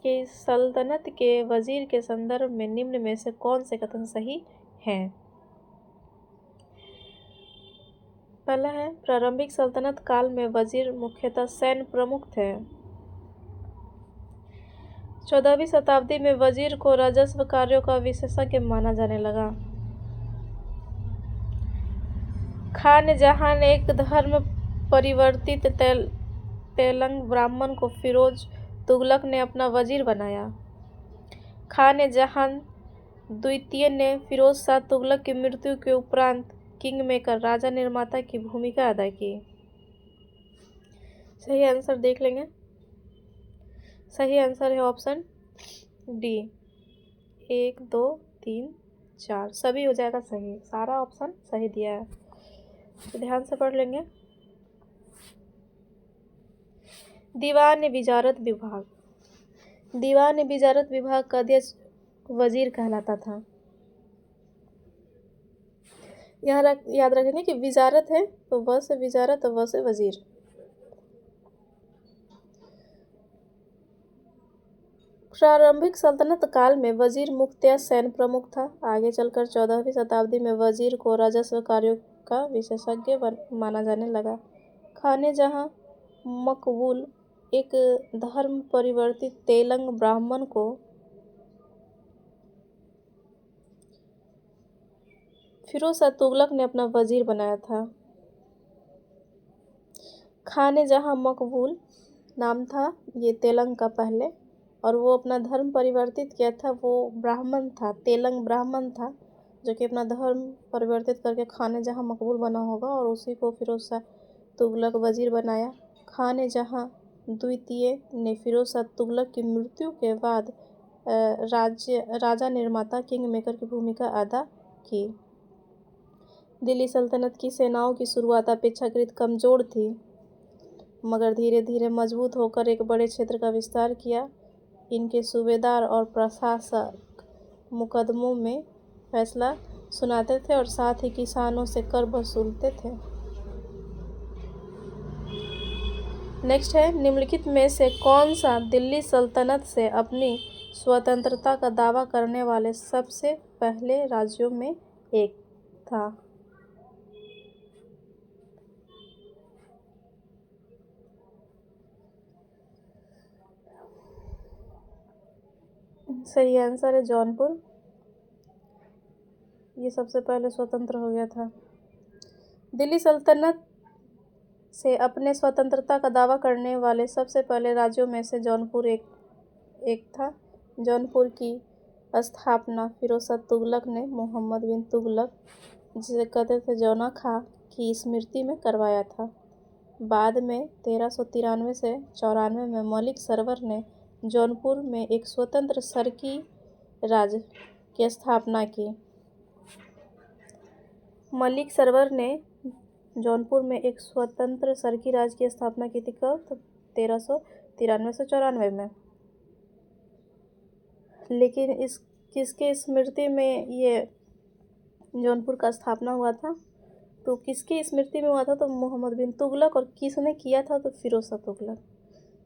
कि सल्तनत के वजीर के संदर्भ में निम्न में से कौन से कथन सही हैं। पहला है, प्रारंभिक सल्तनत काल में वजीर मुख्यतः सैन्य प्रमुख थे। 14वीं शताब्दी में वजीर को राजस्व कार्यों का विशेषज्ञ माना जाने लगा। खान जहां ने एक धर्म परिवर्तित तेलंग ब्राह्मण को फिरोज तुगलक ने अपना वजीर बनाया। खान जहां द्वितीय ने फिरोज शाह तुगलक की मृत्यु के उपरांत किंग मेकर राजा निर्माता की भूमिका अदा की। सही आंसर देख लेंगे। सही आंसर है ऑप्शन डी, 1 2 3 4 सभी हो जाएगा सही। सारा ऑप्शन सही दिया है, तो ध्यान से पढ़ लेंगे। दीवान विजारत विभाग। दीवान विजारत विभाग का अध्यक्ष वजीर कहलाता था। यहाँ याद रखेंगे कि विजारत है तो व से विजारत और व से वजीर। प्रारंभिक सल्तनत काल में वजीर मुख्यतः सैन्य प्रमुख था। आगे चलकर 14वीं शताब्दी में वजीर को राजस्व कार्यों का विशेषज्ञ माना जाने लगा। खाने जहां मकबूल एक धर्म परिवर्तित तेलंग ब्राह्मण को फिरोज शाह तुगलक ने अपना वजीर बनाया था। खाने जहां मकबूल नाम था ये तेलंग का पहले, और वो अपना धर्म परिवर्तित किया था। वो ब्राह्मण था, तेलंग ब्राह्मण था, जो कि अपना धर्म परिवर्तित करके खाने जहां मकबूल बना होगा और उसी को फिरोज शाह तुगलक वजीर बनाया। खाने जहां द्वितीय ने फिरोज शाह तुगलक की मृत्यु के बाद राजा निर्माता किंग मेकर की भूमिका अदा की। दिल्ली सल्तनत की सेनाओं की शुरुआत अपेक्षाकृत कमज़ोर थी, मगर धीरे धीरे मजबूत होकर एक बड़े क्षेत्र का विस्तार किया। इनके सूबेदार और प्रशासक मुकदमों में फैसला सुनाते थे और साथ ही किसानों से कर वसूलते थे। नेक्स्ट है, निम्नलिखित में से कौन सा दिल्ली सल्तनत से अपनी स्वतंत्रता का दावा करने वाले सबसे पहले राज्यों में एक था? सही आंसर है जौनपुर। ये सबसे पहले स्वतंत्र हो गया था। दिल्ली सल्तनत से अपने स्वतंत्रता का दावा करने वाले सबसे पहले राज्यों में से जौनपुर एक था। जौनपुर की स्थापना फिरोज तुगलक ने मोहम्मद बिन तुगलक, जिसे कहते थे जौना खां, की स्मृति में करवाया था। बाद में 1393 से 94 में मलिक सरवर ने जौनपुर में एक स्वतंत्र सरकी राज्य की स्थापना की। मलिक सरवर ने जौनपुर में एक स्वतंत्र सरकी राज्य की स्थापना की थी कब? तो 1393 से 94 में। लेकिन इस किसके स्मृति में ये जौनपुर का स्थापना हुआ था? तो किसकी स्मृति में हुआ था? तो मोहम्मद बिन तुगलक। और किसने किया था? तो फिरोज तुगलक।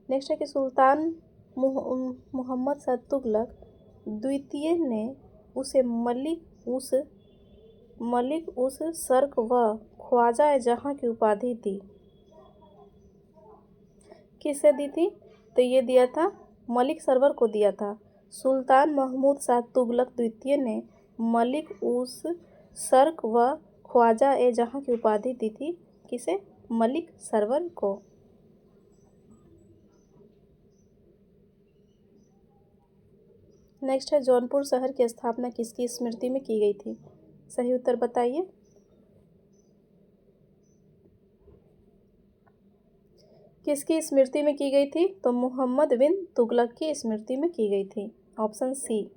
नेक्स्ट है कि सुल्तान मोहम्मद शाह तुगलक द्वितीय ने उसे मलिक उस सर्क व ख्वाजा जहां की उपाधि दी। किसे दी थी? तो ये दिया था मलिक सरवर को दिया था। सुल्तान महमूद शाह तुगलक द्वितीय ने मलिक उस सर्क व ख्वाजा जहां की उपाधि दी थी। किसे? मलिक सरवर को। नेक्स्ट है, जौनपुर शहर की स्थापना किसकी स्मृति में की गई थी? सही उत्तर बताइए। किसकी स्मृति में की गई थी? तो मोहम्मद बिन तुगलक की स्मृति में की गई थी। Option C.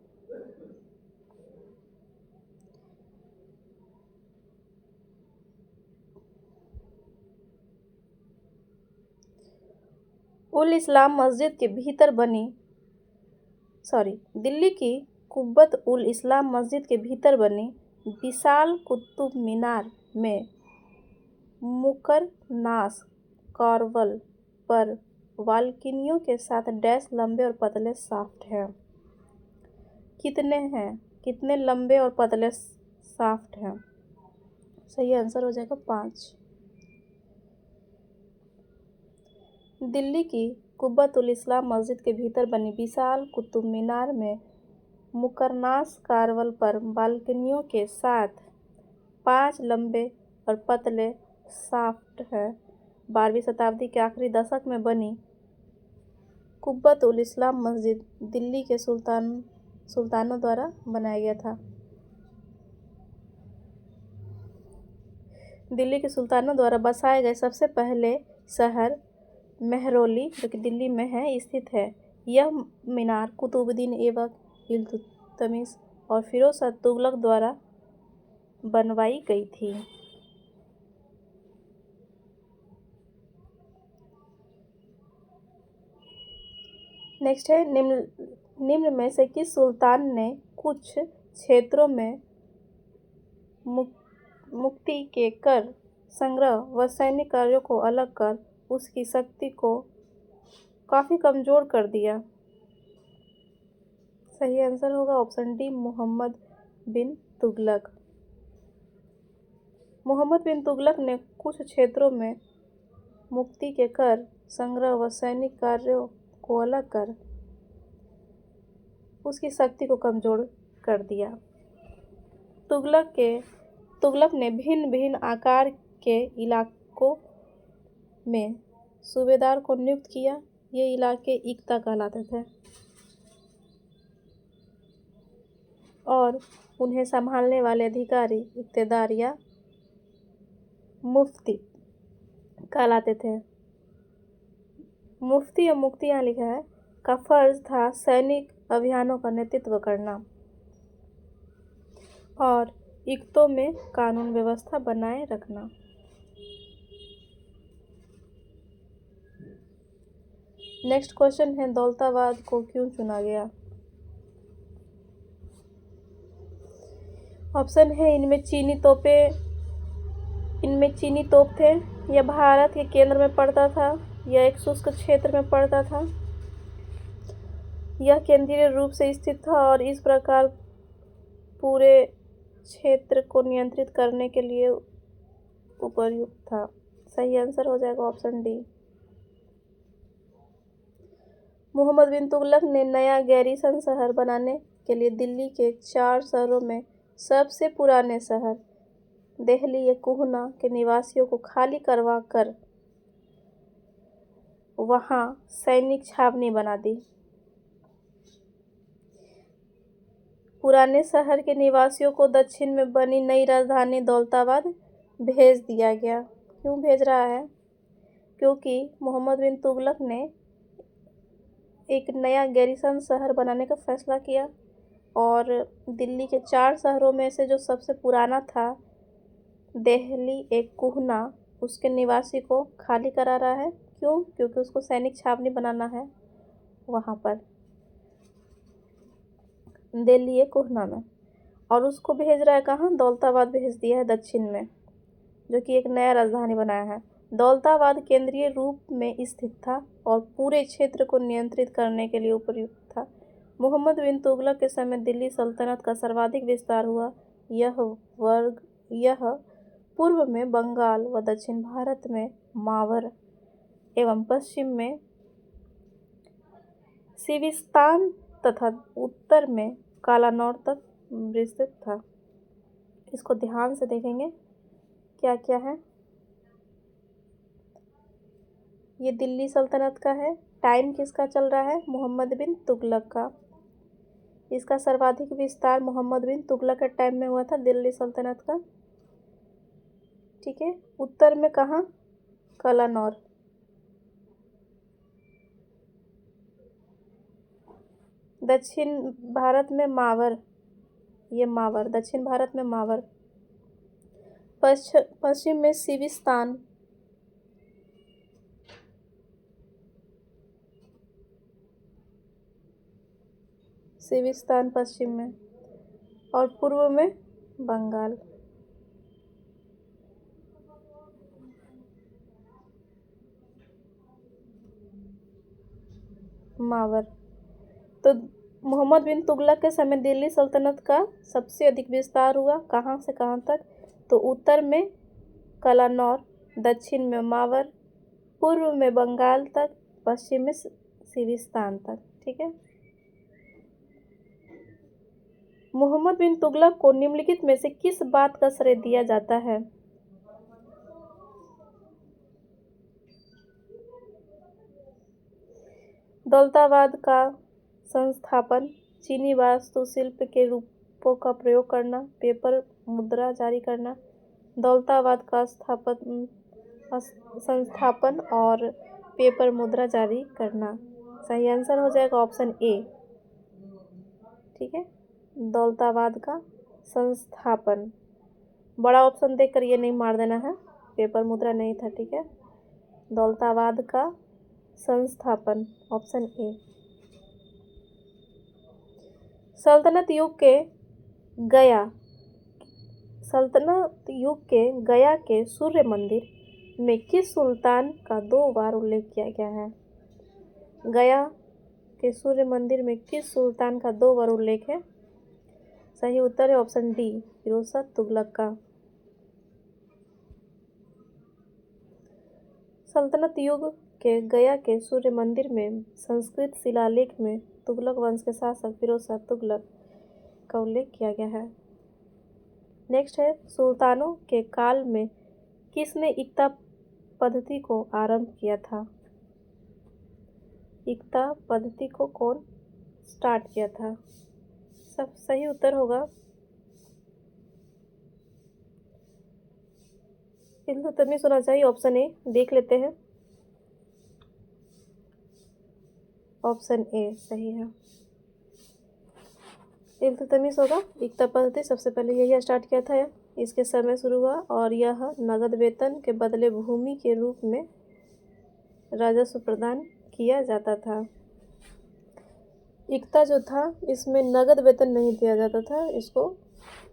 उल इस्लाम मस्जिद के भीतर बनी दिल्ली की कुब्बत उल इस्लाम मस्जिद के भीतर बनी विशाल कुतुब मीनार में मुकरनास कार्वल पर बालकनियों के साथ डैश लंबे और पतले शाफ्ट हैं। कितने लंबे और पतले शाफ्ट हैं? सही आंसर हो जाएगा 5। दिल्ली की कुब्बत उल इस्लाम मस्जिद के भीतर बनी विशाल कुतुब मीनार में मुकरनास कार्वल पर बालकनियों के साथ 5 लंबे और पतले शाफ्ट हैं। 12वीं शताब्दी के आखिरी दशक में बनी कुब्बत उल इस्लाम मस्जिद दिल्ली के सुल्तानों द्वारा बनाया गया था। दिल्ली के सुल्तानों द्वारा बसाए गए सबसे पहले शहर मेहरौली, जो कि दिल्ली में है, स्थित है। यह मीनार कुतुबुद्दीन ऐबक, इल्तुतमिश और फिरोज शाह तुगलक द्वारा बनवाई गई थी। नेक्स्ट है, निम्न में से किस सुल्तान ने कुछ क्षेत्रों में मुक्ति के कर संग्रह व सैनिक कार्यों को अलग कर उसकी शक्ति को काफ़ी कमज़ोर कर दिया? सही आंसर होगा ऑप्शन डी, मोहम्मद बिन तुगलक। मोहम्मद बिन तुगलक ने कुछ क्षेत्रों में मुक्ति के कर संग्रह व सैनिक कार्यों को अलग कर उसकी शक्ति को कमज़ोर कर दिया। तुगलक ने भिन्न भिन्न आकार के इलाकों में सूबेदार को नियुक्त किया। ये इलाके इक्ता कहलाते थे और उन्हें संभालने वाले अधिकारी इक्तेदार या मुफ्ती कहलाते थे। मुफ्ती या मुफ्ती यहाँ लिखा है, का फर्ज था सैनिक अभियानों का नेतृत्व करना और इक्तों में कानून व्यवस्था बनाए रखना। नेक्स्ट क्वेश्चन है, दौलताबाद को क्यों चुना गया? ऑप्शन है, इनमें चीनी तोप थे, यह भारत के केंद्र में पड़ता था, यह एक शुष्क क्षेत्र में पड़ता था, यह केंद्रीय रूप से स्थित था और इस प्रकार पूरे क्षेत्र को नियंत्रित करने के लिए उपयुक्त था। सही आंसर हो जाएगा ऑप्शन डी। मोहम्मद बिन तुगलक ने नया गैरीसन शहर बनाने के लिए दिल्ली के 4 शहरों में सबसे पुराने शहर दिल्ली या कुहना के निवासियों को खाली करवा कर वहां सैनिक छावनी बना दी। पुराने शहर के निवासियों को दक्षिण में बनी नई राजधानी दौलताबाद भेज दिया गया। क्यों भेज रहा है? क्योंकि मोहम्मद बिन तुगलक ने एक नया गैरीसन शहर बनाने का फैसला किया और दिल्ली के 4 शहरों में से जो सबसे पुराना था दिल्ली एक कुहना, उसके निवासी को खाली करा रहा है। क्यों? क्योंकि उसको सैनिक छावनी बनाना है वहाँ पर दिल्ली एक कुहना में, और उसको भेज रहा है कहाँ? दौलताबाद भेज दिया है दक्षिण में, जो कि एक नया राजधानी बनाया है। दौलताबाद केंद्रीय रूप में स्थित था और पूरे क्षेत्र को नियंत्रित करने के लिए उपयुक्त था। मोहम्मद बिन तुगलक के समय दिल्ली सल्तनत का सर्वाधिक विस्तार हुआ। यह पूर्व में बंगाल व दक्षिण भारत में मावर एवं पश्चिम में सिविस्तान तथा उत्तर में कालानौर तक विस्तृत था। इसको ध्यान से देखेंगे क्या क्या है। ये दिल्ली सल्तनत का है। टाइम किसका चल रहा है? मोहम्मद बिन तुगलक का। इसका सर्वाधिक विस्तार मोहम्मद बिन तुगलक के टाइम में हुआ था, दिल्ली सल्तनत का। ठीक है। उत्तर में कहाँ? कलानौर। दक्षिण भारत में मावर, ये मावर, दक्षिण भारत में मावर। पश्चिम में सिविस्तान। सिविस्तान पश्चिम में, और पूर्व में बंगाल। मावर। तो मोहम्मद बिन तुगलक के समय दिल्ली सल्तनत का सबसे अधिक विस्तार हुआ। कहाँ से कहाँ तक? तो उत्तर में कलानौर, दक्षिण में मावर, पूर्व में बंगाल तक, पश्चिम में सिविस्तान तक। ठीक है। मोहम्मद बिन तुगलक को निम्नलिखित में से किस बात का श्रेय दिया जाता है? दौलताबाद का संस्थापन, चीनी वास्तुशिल्प के रूपों का प्रयोग करना, पेपर मुद्रा जारी करना, दौलताबाद का संस्थापन और पेपर मुद्रा जारी करना। सही आंसर हो जाएगा ऑप्शन ए। ठीक है। दौलताबाद का संस्थापन। बड़ा ऑप्शन देखकर ये नहीं मार देना है, पेपर मुद्रा नहीं था। ठीक है। दौलताबाद का संस्थापन, ऑप्शन ए। सल्तनत युग के गया के सूर्य मंदिर में किस सुल्तान का 2 बार उल्लेख किया गया है? गया के सूर्य मंदिर में किस सुल्तान का 2 बार उल्लेख है? सही उत्तर है ऑप्शन डी, फिरोज शाह तुगलक का। सल्तनत युग के गया के सूर्य मंदिर में संस्कृत शिलालेख में तुगलक वंश के शासक फिरोज शाह तुगलक का उल्लेख किया गया है। नेक्स्ट है, सुल्तानों के काल में किसने इक्ता पद्धति को आरंभ किया था? इक्ता पद्धति को कौन स्टार्ट किया था? सब सही उत्तर होगा इल्तुतमिश होना चाहिए, ऑप्शन ए। देख लेते हैं। ऑप्शन ए सही है, इल्तुतमिश होगा। इक्ता पद्धति सबसे पहले यही स्टार्ट किया था, इसके समय शुरू हुआ, और यह नगद वेतन के बदले भूमि के रूप में राजस्व प्रदान किया जाता था। इक्ता जो था इसमें नगद वेतन नहीं दिया जाता था, इसको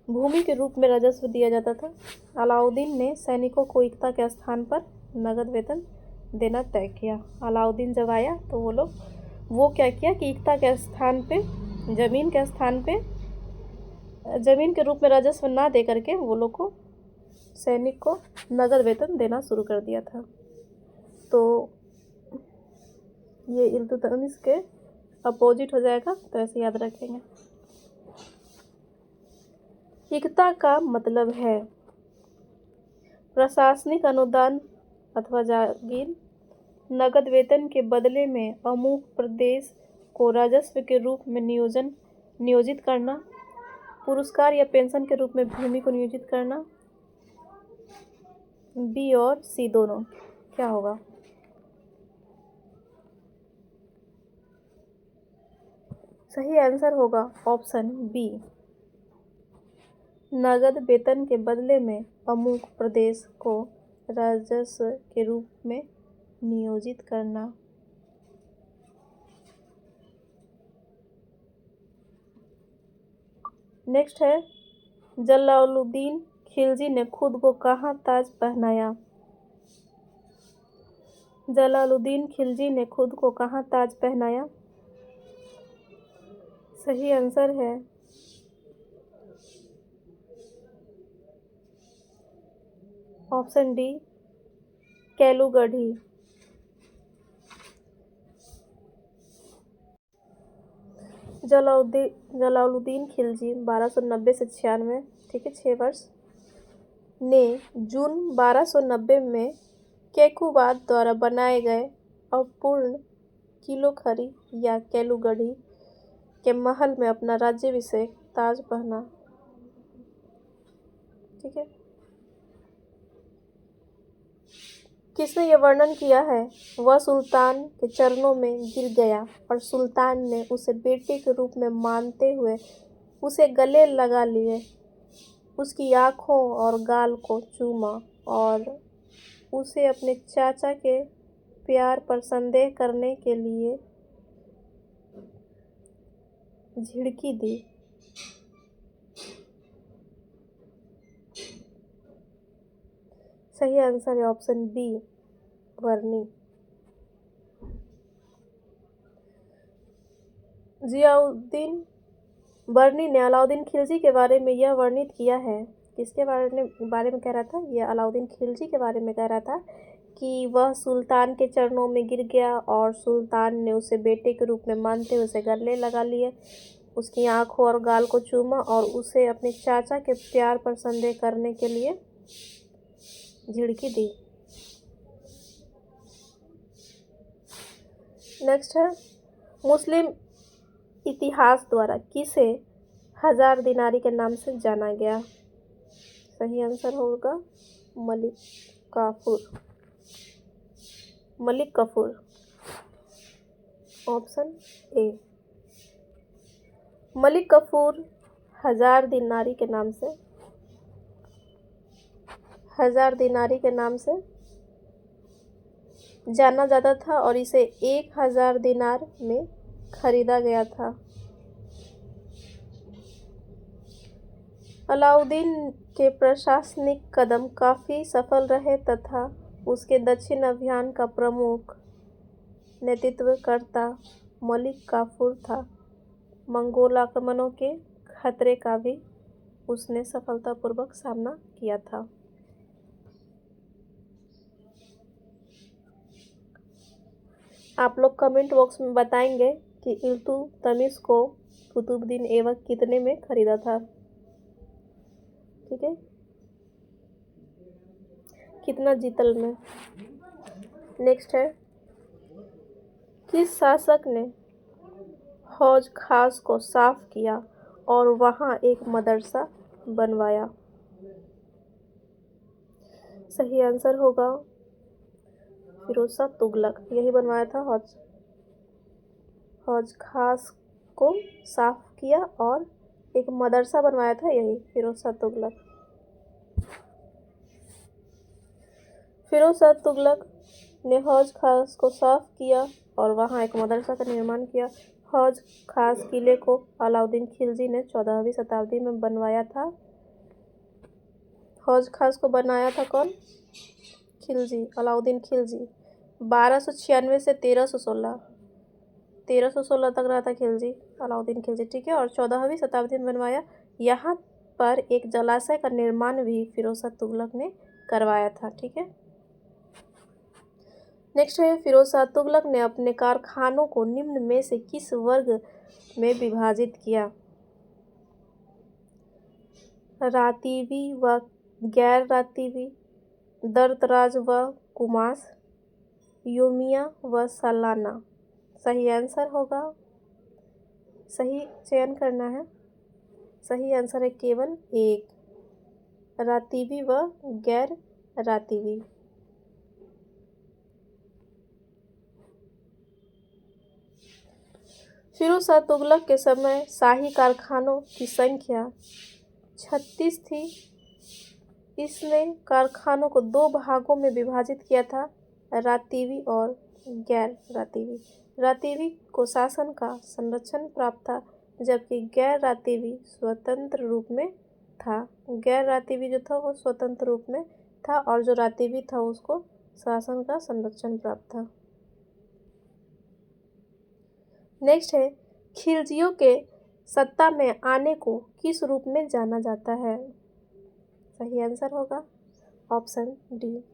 भूमि के रूप में राजस्व दिया जाता था। अलाउद्दीन ने सैनिकों को इक्ता के स्थान पर नगद वेतन देना तय किया। अलाउद्दीन जब आया तो वो क्या किया कि इक्ता के स्थान पे ज़मीन के स्थान पे ज़मीन के रूप में राजस्व ना दे करके वो लोग को सैनिक को नगद वेतन देना शुरू कर दिया था। तो ये इल्तुतमिश के अपोजिट हो जाएगा, तो ऐसे याद रखेंगे। इक्ता का मतलब है प्रशासनिक अनुदान अथवा जागीर। नगद वेतन के बदले में अमुक प्रदेश को राजस्व के रूप में नियोजित करना। पुरस्कार या पेंशन के रूप में भूमि को नियोजित करना। बी और सी दोनों क्या होगा? सही आंसर होगा ऑप्शन बी। नगद वेतन के बदले में अमुक प्रदेश को राजस्व के रूप में नियोजित करना। नेक्स्ट है, जलालुद्दीन खिलजी ने खुद को कहाँ ताज पहनाया? जलालुद्दीन खिलजी ने खुद को कहाँ ताज पहनाया? सही आंसर है ऑप्शन डी, कैलूगढ़ी। जलालुद्दीन खिलजी 1290 से 96, ठीक है, 6 वर्ष, ने जून 1290 में कैकुबाद द्वारा बनाए गए अपूर्ण किलोखरी या कैलूगढ़ी के महल में अपना राज्याभिषेक ताज पहना। ठीक है, किसने यह वर्णन किया है? वह सुल्तान के चरणों में गिर गया और सुल्तान ने उसे बेटे के रूप में मानते हुए उसे गले लगा लिए, उसकी आँखों और गाल को चूमा और उसे अपने चाचा के प्यार पर संदेह करने के लिए झिड़की दी। सही आंसर है ऑप्शन बी, वर्णी। जियाउद्दीन बर्नी ने अलाउद्दीन खिलजी के बारे में यह वर्णित किया है। किसके बारे में कह रहा था? यह अलाउद्दीन खिलजी के बारे में कह रहा था कि वह सुल्तान के चरणों में गिर गया और सुल्तान ने उसे बेटे के रूप में मानते हुए उसे गले लगा लिए, उसकी आँखों और गाल को चूमा और उसे अपने चाचा के प्यार पर संदेह करने के लिए झिड़की दी। नेक्स्ट है, मुस्लिम इतिहास द्वारा किसे 1000 दिनारी के नाम से जाना गया? सही आंसर होगा मलिक काफूर, ऑप्शन ए। मलिक काफूर 1000 दिनारी के नाम से जाना जाता था और इसे 1000 दिनार में खरीदा गया था। अलाउद्दीन के प्रशासनिक कदम काफ़ी सफल रहे तथा उसके दक्षिण अभियान का प्रमुख नेतृत्वकर्ता मलिक काफूर था। मंगोल आक्रमणों के खतरे का भी उसने सफलतापूर्वक सामना किया था। आप लोग कमेंट बॉक्स में बताएंगे कि इल्तुतमिश को कुतुबुद्दीन ऐबक कितने में खरीदा था। ठीक है, कितना जीतल में। नेक्स्ट है, किस शासक ने हौज खास को साफ किया और वहाँ एक मदरसा बनवाया? सही आंसर होगा फिरोज शाह तुगलक, यही बनवाया था। हौज खास को साफ किया और एक मदरसा बनवाया था, यही फिरोज शाह तुगलक। फिरोज शाह तुगलक ने हौज खास को साफ किया और वहाँ एक मदरसा का निर्माण किया। हौज खास किले को अलाउद्दीन खिलजी ने 14वीं शताब्दी में बनवाया था। हौज खास को बनाया था कौन? खिलजी, अलाउद्दीन खिलजी। 1296 से 1316 तक रहा था खिलजी, अलाउद्दीन खिलजी, ठीक है। और 14वीं शताब्दी में बनवाया। यहाँ पर एक जलाशय का निर्माण भी फिरोज शाह तुगलक ने करवाया था, ठीक है। नेक्स्ट है, फिरोज शाह तुगलक ने अपने कारखानों को निम्न में से किस वर्ग में विभाजित किया? रातीबी व गैर रातीबी, दर्तराज व कुमास, योमिया व सालाना। सही आंसर होगा, सही चयन करना है। सही आंसर है केवल एक, रातीबी व गैर रातीबी। फिरोज शाह तुगलक के समय शाही कारखानों की संख्या 36 थी। इसने कारखानों को दो भागों में विभाजित किया था, रातीबी और गैर रातीबी। रातीबी को शासन का संरक्षण प्राप्त था, जबकि गैर रातीबी स्वतंत्र रूप में था। गैर रातीबी जो था वो स्वतंत्र रूप में था और जो रातीबी था उसको शासन का संरक्षण प्राप्त था। नेक्स्ट है, खिलजियों के सत्ता में आने को किस रूप में जाना जाता है? सही आंसर होगा ऑप्शन डी,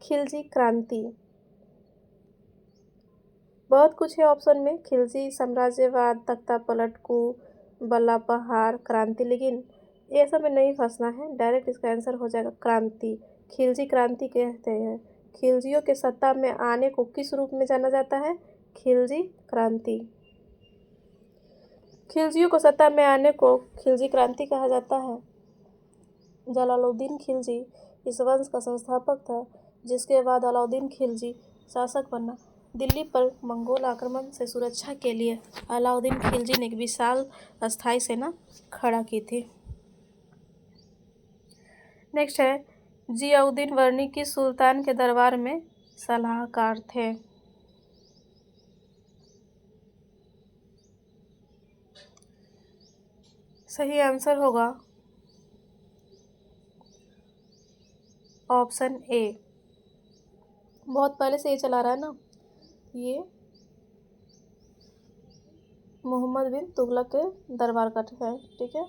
खिलजी क्रांति। बहुत कुछ है ऑप्शन में, खिलजी साम्राज्यवाद, तख्ता पलट कू, बल्ला पहाड़, क्रांति, लेकिन ये सब में नहीं फंसना है, डायरेक्ट इसका आंसर हो जाएगा क्रांति। खिलजी क्रांति कहते हैं। खिलजियों के सत्ता में आने को किस रूप में जाना जाता है? खिलजी क्रांति। खिलजियों को सत्ता में आने को खिलजी क्रांति कहा जाता है। जलालुद्दीन खिलजी इस वंश का संस्थापक था, जिसके बाद अलाउद्दीन खिलजी शासक बना। दिल्ली पर मंगोल आक्रमण से सुरक्षा के लिए अलाउद्दीन खिलजी ने एक विशाल अस्थायी सेना खड़ा की थी। नेक्स्ट है, जियाउद्दीन वर्णी किस सुल्तान के दरबार में सलाहकार थे? सही आंसर होगा ऑप्शन ए। बहुत पहले से ये चला रहा है ना, ये मोहम्मद बिन तुगलक के दरबार का है, ठीक है।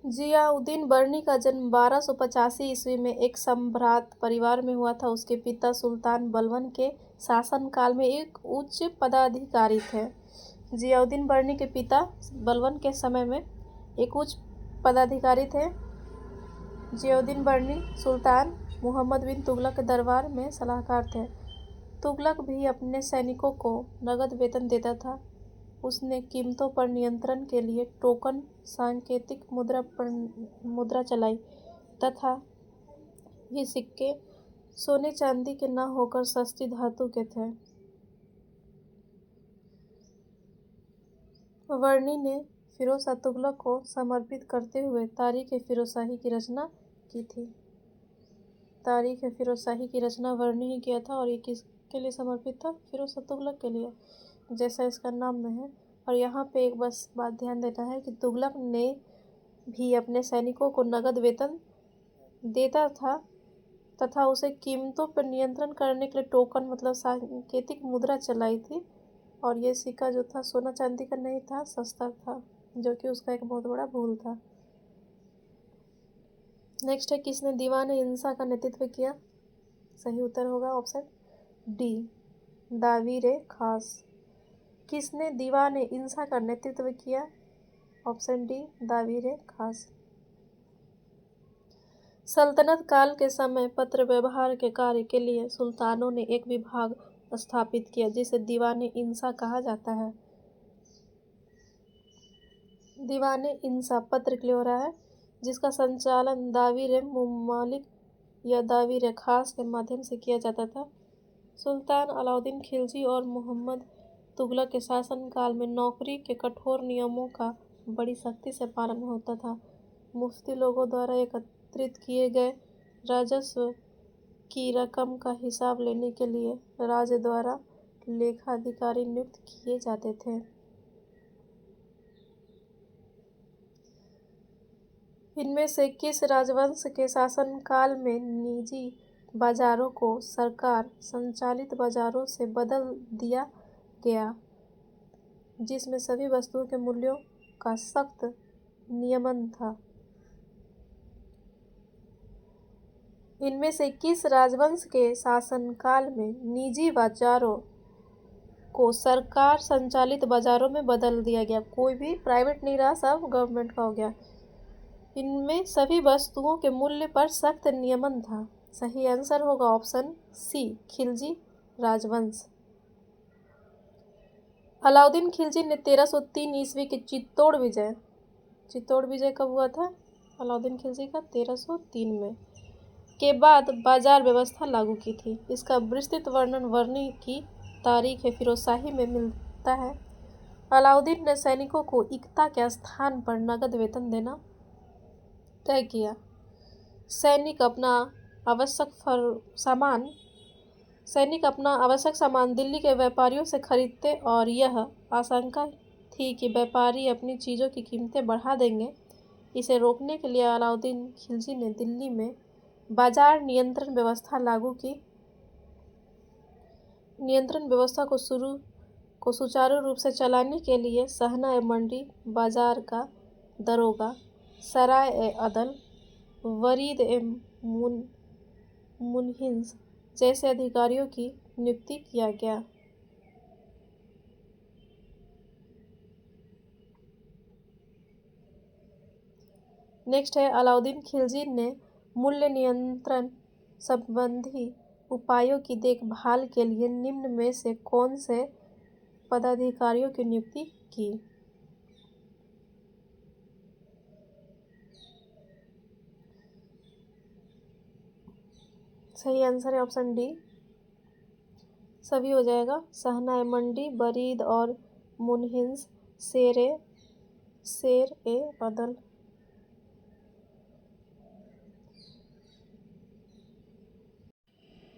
जियाउद्दीन बर्नी का जन्म 1285 ईस्वी में एक सम्भ्रात परिवार में हुआ था। उसके पिता सुल्तान बलबन के शासनकाल में एक उच्च पदाधिकारी थे। जियाउद्दीन बर्नी के पिता बलबन के समय में एक उच्च पदाधिकारी थे। जियाउद्दीन बर्नी सुल्तान मोहम्मद बिन तुगलक के दरबार में सलाहकार थे। तुगलक भी अपने सैनिकों को नगद वेतन देता था। उसने कीमतों पर नियंत्रण के लिए टोकन सांकेतिक मुद्रा चलाई तथा ये सिक्के सोने चांदी के न होकर सस्ती धातु के थे। वर्णी ने फिरोज शाह तुगलक को समर्पित करते हुए तारीख-ए-फिरोजशाही की रचना की थी। तारीख-ए-फिरोजशाही की रचना वर्णी ही किया था और ये किसके लिए समर्पित था? फिरोज शाह तुगलक के लिए, जैसा इसका नाम में है। और यहाँ पे एक बस बात ध्यान देना है कि तुगलक ने भी अपने सैनिकों को नगद वेतन देता था तथा उसे कीमतों पर नियंत्रण करने के लिए टोकन मतलब सांकेतिक मुद्रा चलाई थी। और ये सिक्का जो था सोना चांदी का नहीं था, सस्ता था, जो कि उसका एक बहुत बड़ा भूल था। नेक्स्ट है, किसने दीवान-ए-इंसा का नेतृत्व किया? सही उत्तर होगा ऑप्शन डी, दावीर-ए-खास। किसने दीवान-ए-इंसा का नेतृत्व किया? ऑप्शन डी, दावीर-ए-खास। सल्तनत काल के समय पत्र व्यवहार के कार्य के लिए सुल्तानों ने एक विभाग स्थापित किया जिसे दीवान-ए-इंसा कहा जाता है। दीवान-ए-इंसा पत्र के लिए हो रहा है, जिसका संचालन दावीर-ए-मुमल्लिक या दावीर-ए-खास के माध्यम से किया जाता था। सुल्तान अलाउद्दीन खिलजी और मोहम्मद तुगलक के शासनकाल में नौकरी के कठोर नियमों का बड़ी सख्ती से पालन होता था। मुफ्ती लोगों द्वारा एकत्रित किए गए राजस्व की रकम का हिसाब लेने के लिए राज्य द्वारा लेखाधिकारी नियुक्त किए जाते थे। इनमें से किस राजवंश के शासनकाल में निजी बाजारों को सरकार संचालित बाजारों से बदल दिया गया, जिसमें सभी वस्तुओं के मूल्यों का सख्त नियमन था? इनमें से किस राजवंश के शासनकाल में निजी बाजारों को सरकार संचालित बाजारों में बदल दिया गया? कोई भी प्राइवेट नहीं रहा, सब गवर्नमेंट का हो गया। इनमें सभी वस्तुओं के मूल्य पर सख्त नियमन था। सही आंसर होगा ऑप्शन सी, खिलजी राजवंश। अलाउद्दीन खिलजी ने 1303 ईस्वी के चित्तौड़ विजय कब हुआ था? अलाउद्दीन खिलजी का 1303 में के बाद बाजार व्यवस्था लागू की थी। इसका विस्तृत वर्णन वर्णी की तारीख है फिरोजशाही में मिलता है। अलाउद्दीन ने सैनिकों को इक्ता के स्थान पर नगद वेतन देना तय किया। सैनिक अपना आवश्यक सामान दिल्ली के व्यापारियों से खरीदते और यह आशंका थी कि व्यापारी अपनी चीज़ों की कीमतें बढ़ा देंगे। इसे रोकने के लिए अलाउद्दीन खिलजी ने दिल्ली में बाजार नियंत्रण व्यवस्था लागू की। नियंत्रण व्यवस्था को सुचारू रूप से चलाने के लिए सहना-ए-मंडी, बाजार का दरोगा, सराय-ए-अदल, वरीद-ए-मुनहिस जैसे अधिकारियों की नियुक्ति किया गया। नेक्स्ट है, अलाउद्दीन खिलजी ने मूल्य नियंत्रण संबंधी उपायों की देखभाल के लिए निम्न में से कौन से पदाधिकारियों की नियुक्ति की? सही आंसर है ऑप्शन डी, सभी हो जाएगा। सहना-ए-मंडी, बरीद और मुनहिस, शेर-ए-अदल।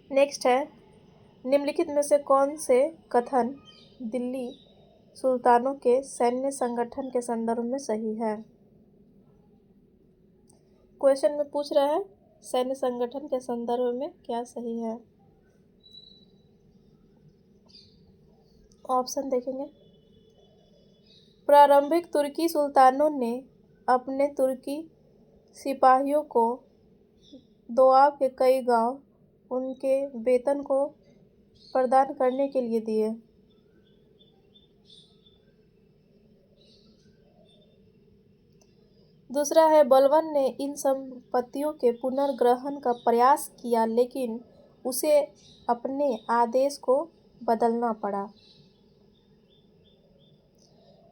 नेक्स्ट है, निम्नलिखित में से कौन से कथन दिल्ली सुल्तानों के सैन्य संगठन के संदर्भ में सही है? क्वेश्चन में पूछ रहा है सैन्य संगठन के संदर्भ में क्या सही है? ऑप्शन देखेंगे। प्रारंभिक तुर्की सुल्तानों ने अपने तुर्की सिपाहियों को दोआब के कई गांव उनके वेतन को प्रदान करने के लिए दिए। दूसरा है, बलबन ने इन संपत्तियों के पुनर्ग्रहण का प्रयास किया, लेकिन उसे अपने आदेश को बदलना पड़ा।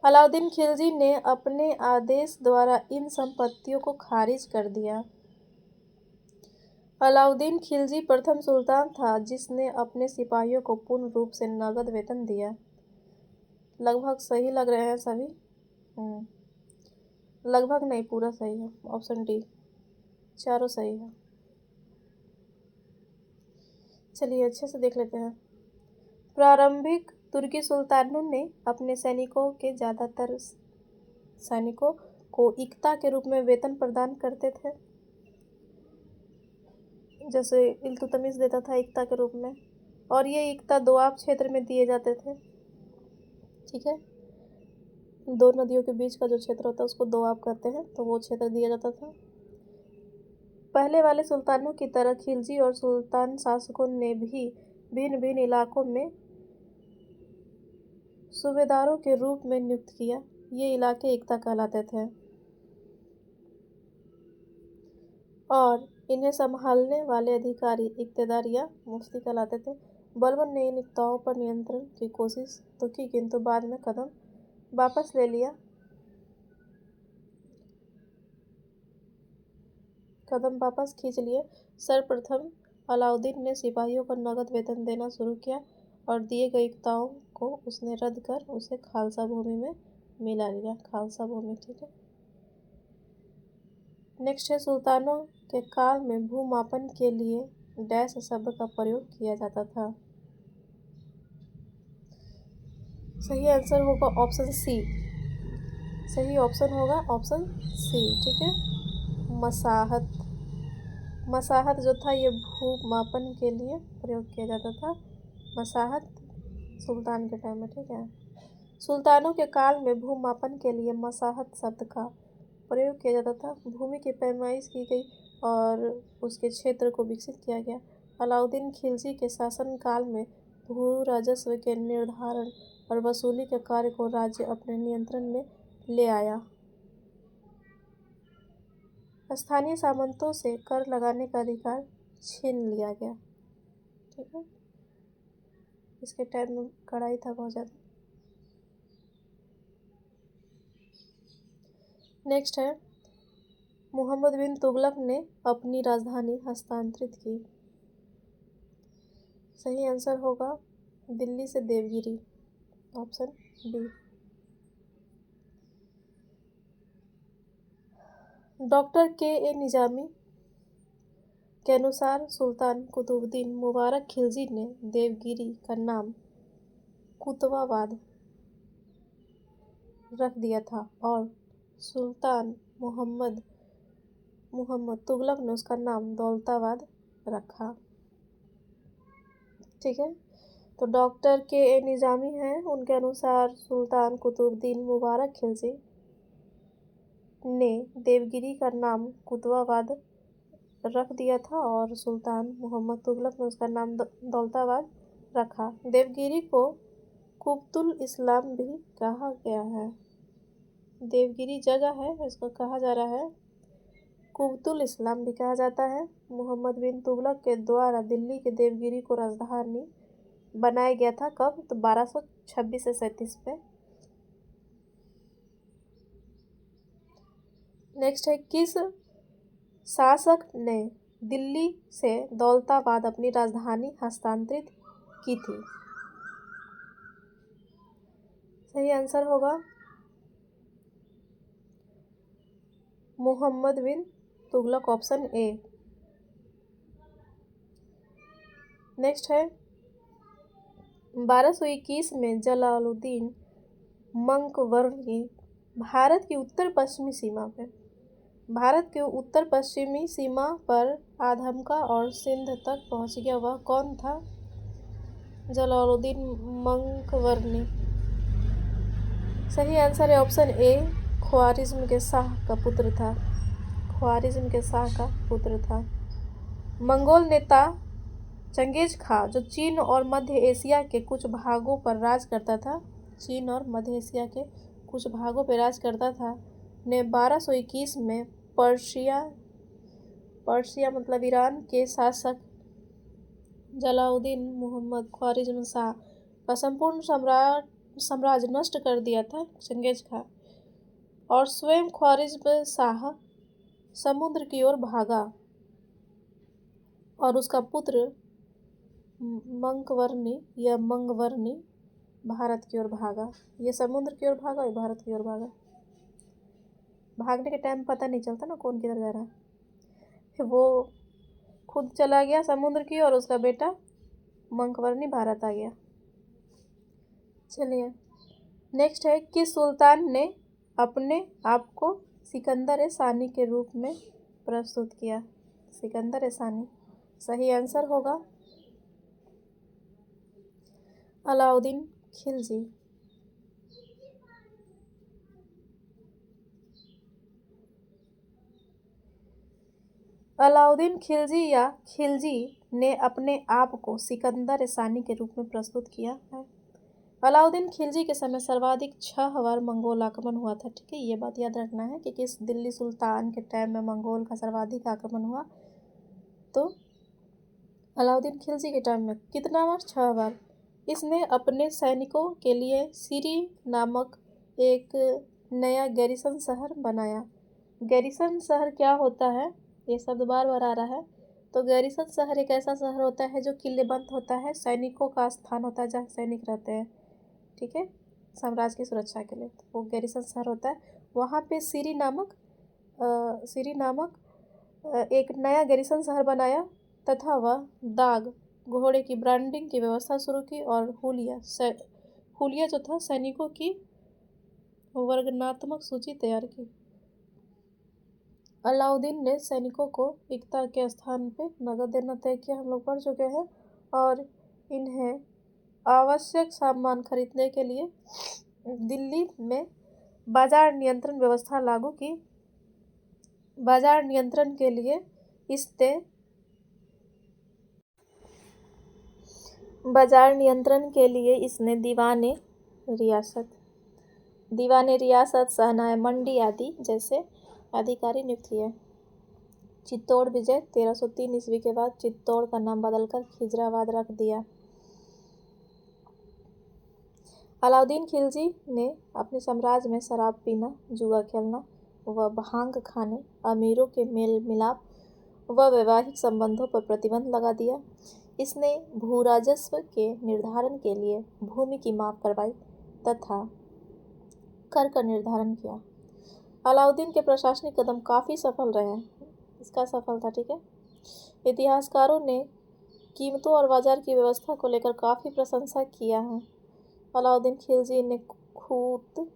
अलाउद्दीन खिलजी ने अपने आदेश द्वारा इन संपत्तियों को खारिज कर दिया। अलाउद्दीन खिलजी प्रथम सुल्तान था जिसने अपने सिपाहियों को पूर्ण रूप से नगद वेतन दिया। लगभग सही लग रहे हैं सभी। लगभग नहीं, पूरा सही है ऑप्शन डी, चारों सही है। चलिए अच्छे से देख लेते हैं। प्रारंभिक तुर्की सुल्तानों ने अपने सैनिकों के ज़्यादातर सैनिकों को इक्ता के रूप में वेतन प्रदान करते थे, जैसे इल्तुतमिश देता था इक्ता के रूप में, और ये इक्ता दोआब क्षेत्र में दिए जाते थे। ठीक है, दो नदियों के बीच का जो क्षेत्र होता है उसको दोआब कहते हैं, तो वो क्षेत्र दिया जाता था। पहले वाले सुल्तानों की तरह खिलजी और सुल्तान शासकों ने भी भिन्न भिन्न इलाकों में सूबेदारों के रूप में नियुक्त किया। ये इलाके इक्ता कहलाते थे और इन्हें संभालने वाले अधिकारी इक्तेदार या मुफ्ती कहलाते थे। बलबन ने इन इक्ताओं पर नियंत्रण की कोशिश तो की, किंतु बाद में कदम वापस ले लिया। कदम वापस खींच लिए। सर्वप्रथम अलाउद्दीन ने सिपाहियों को नगद वेतन देना शुरू किया और दिए गए इक्ताओं को उसने रद्द कर उसे खालसा भूमि में मिला लिया। खालसा भूमि, ठीक है। नेक्स्ट है, सुल्तानों के काल में भूमापन के लिए डैश शब्द का प्रयोग किया जाता था। सही आंसर होगा ऑप्शन सी। सही ऑप्शन होगा ऑप्शन सी। ठीक है। मसाहत। मसाहत जो था ये भूमापन के लिए प्रयोग किया जाता था। मसाहत सुल्तान के टाइम में। ठीक है। सुल्तानों के काल में भूमापन के लिए मसाहत शब्द का प्रयोग किया जाता था। भूमि की पैमाइश की गई और उसके क्षेत्र को विकसित किया गया। अलाउद्दीन खिलजी के शासनकाल में भू राजस्व के निर्धारण और वसूली के कार्य को राज्य अपने नियंत्रण में ले आया। स्थानीय सामंतों से कर लगाने का अधिकार छीन लिया गया। ठीक है। इसके टाइम में कड़ाई था बहुत ज़्यादा। नेक्स्ट है, मोहम्मद बिन तुगलक ने अपनी राजधानी हस्तांतरित की। सही आंसर होगा दिल्ली से देवगिरी, ऑप्शन बी। डॉक्टर के निजामी के अनुसार सुल्तान कुतुबुद्दीन मुबारक खिलजी ने देवगिरी का नाम कुतवाबाद रख दिया था और सुल्तान मोहम्मद तुगलक ने उसका नाम दौलताबाद रखा। ठीक है। तो डॉक्टर के निजामी हैं, उनके अनुसार सुल्तान कुतुबुद्दीन मुबारक खिलजी ने देवगिरी का नाम कुतवाबाद रख दिया था और सुल्तान मोहम्मद तुगलक ने उसका नाम दौलताबाद रखा। देवगिरी को कुतुल इस्लाम भी कहा गया है। देवगिरी जगह है, इसको कहा जा रहा है कुतुल इस्लाम भी कहा जाता है। मोहम्मद बिन तुगलक के द्वारा दिल्ली के देवगिरी को राजधानी बनाया गया था। कब? तो 1226 से 37 में। नेक्स्ट है, किस शासक ने दिल्ली से दौलताबाद अपनी राजधानी हस्तांतरित की थी? सही आंसर होगा मोहम्मद बिन तुगलक, ऑप्शन ए। नेक्स्ट है, 1221 में जलालुद्दीन मंकवरनी भारत की उत्तर पश्चिमी सीमा पर आधमका और सिंध तक पहुंच गया। वह कौन था? जलालुद्दीन मंकवरनी। सही आंसर है ऑप्शन ए, ख्वारिज्म के शाह का पुत्र था। ख्वारिज्म के शाह का पुत्र था। मंगोल नेता चंगेज खां जो चीन और मध्य एशिया के कुछ भागों पर राज करता था, चीन और मध्य एशिया के कुछ भागों पर राज करता था, ने 1221 में पर्शिया मतलब ईरान के शासक जलालुद्दीन मुहम्मद ख्वारिज्म शाह का संपूर्ण साम्राज्य नष्ट कर दिया था, चंगेज खां, और स्वयं ख्वारिज्म शाह समुद्र की ओर भागा और उसका पुत्र मंगवरनी भारत की ओर भागा। ये समुद्र की ओर भागा, ये भारत की ओर भागा। भागने के टाइम पता नहीं चलता ना कौन किधर जा रहा है। वो खुद चला गया समुद्र की और उसका बेटा मंगवरनी भारत आ गया। चलिए नेक्स्ट है, किस सुल्तान ने अपने आप को सिकंदर सानी के रूप में प्रस्तुत किया? सिकंदर सानी। सही आंसर होगा अलाउद्दीन खिलजी। अलाउद्दीन खिलजी या खिलजी ने अपने आप को सिकंदर सानी के रूप में प्रस्तुत किया है। अलाउद्दीन खिलजी के समय सर्वाधिक 6 बार मंगोल आक्रमण हुआ था। ठीक है, ये बात याद रखना है कि किस दिल्ली सुल्तान के टाइम में मंगोल का सर्वाधिक आक्रमण हुआ। तो अलाउद्दीन खिलजी के टाइम में कितना बार? 6 बार। इसने अपने सैनिकों के लिए सीरी नामक एक नया गैरिसन शहर बनाया। गैरिसन शहर क्या होता है? ये शब्द बार बार आ रहा है। तो गैरिसन शहर एक ऐसा शहर होता है जो किलेबंद होता है, सैनिकों का स्थान होता है जहाँ सैनिक रहते हैं। ठीक है, साम्राज्य की सुरक्षा के लिए तो वो गैरिसन शहर होता है। वहाँ पे सीरी नामक एक नया गैरिसन शहर बनाया तथा वह दाग घोड़े की ब्रांडिंग की व्यवस्था शुरू की और हुलिया जो था सैनिकों की वर्णनात्मक सूची तैयार की। अलाउद्दीन ने सैनिकों को एकता के स्थान पे नगद देना तय किया, हम लोग पढ़ चुके हैं, और इन्हें आवश्यक सामान खरीदने के लिए दिल्ली में बाजार नियंत्रण व्यवस्था लागू की। बाजार नियंत्रण के लिए इसने दीवाने रियासत, सहनाए मंडी आदि जैसे अधिकारी नियुक्त किए। चित्तौड़ विजय 1303 ईस्वी के बाद चित्तौड़ का नाम बदलकर खिजराबाद रख दिया। अलाउद्दीन खिलजी ने अपने साम्राज्य में शराब पीना, जुआ खेलना व भांग खाने, अमीरों के मेल मिलाप व वैवाहिक संबंधों पर प्रतिबंध लगा दिया। इसने भूराजस्व के निर्धारण के लिए भूमि की माप करवाई तथा कर का निर्धारण किया। अलाउद्दीन के प्रशासनिक कदम काफ़ी सफल रहे। इसका सफल था, ठीक है। इतिहासकारों ने कीमतों और बाजार की व्यवस्था को लेकर काफ़ी प्रशंसा किया है। अलाउद्दीन खिलजी ने खूत,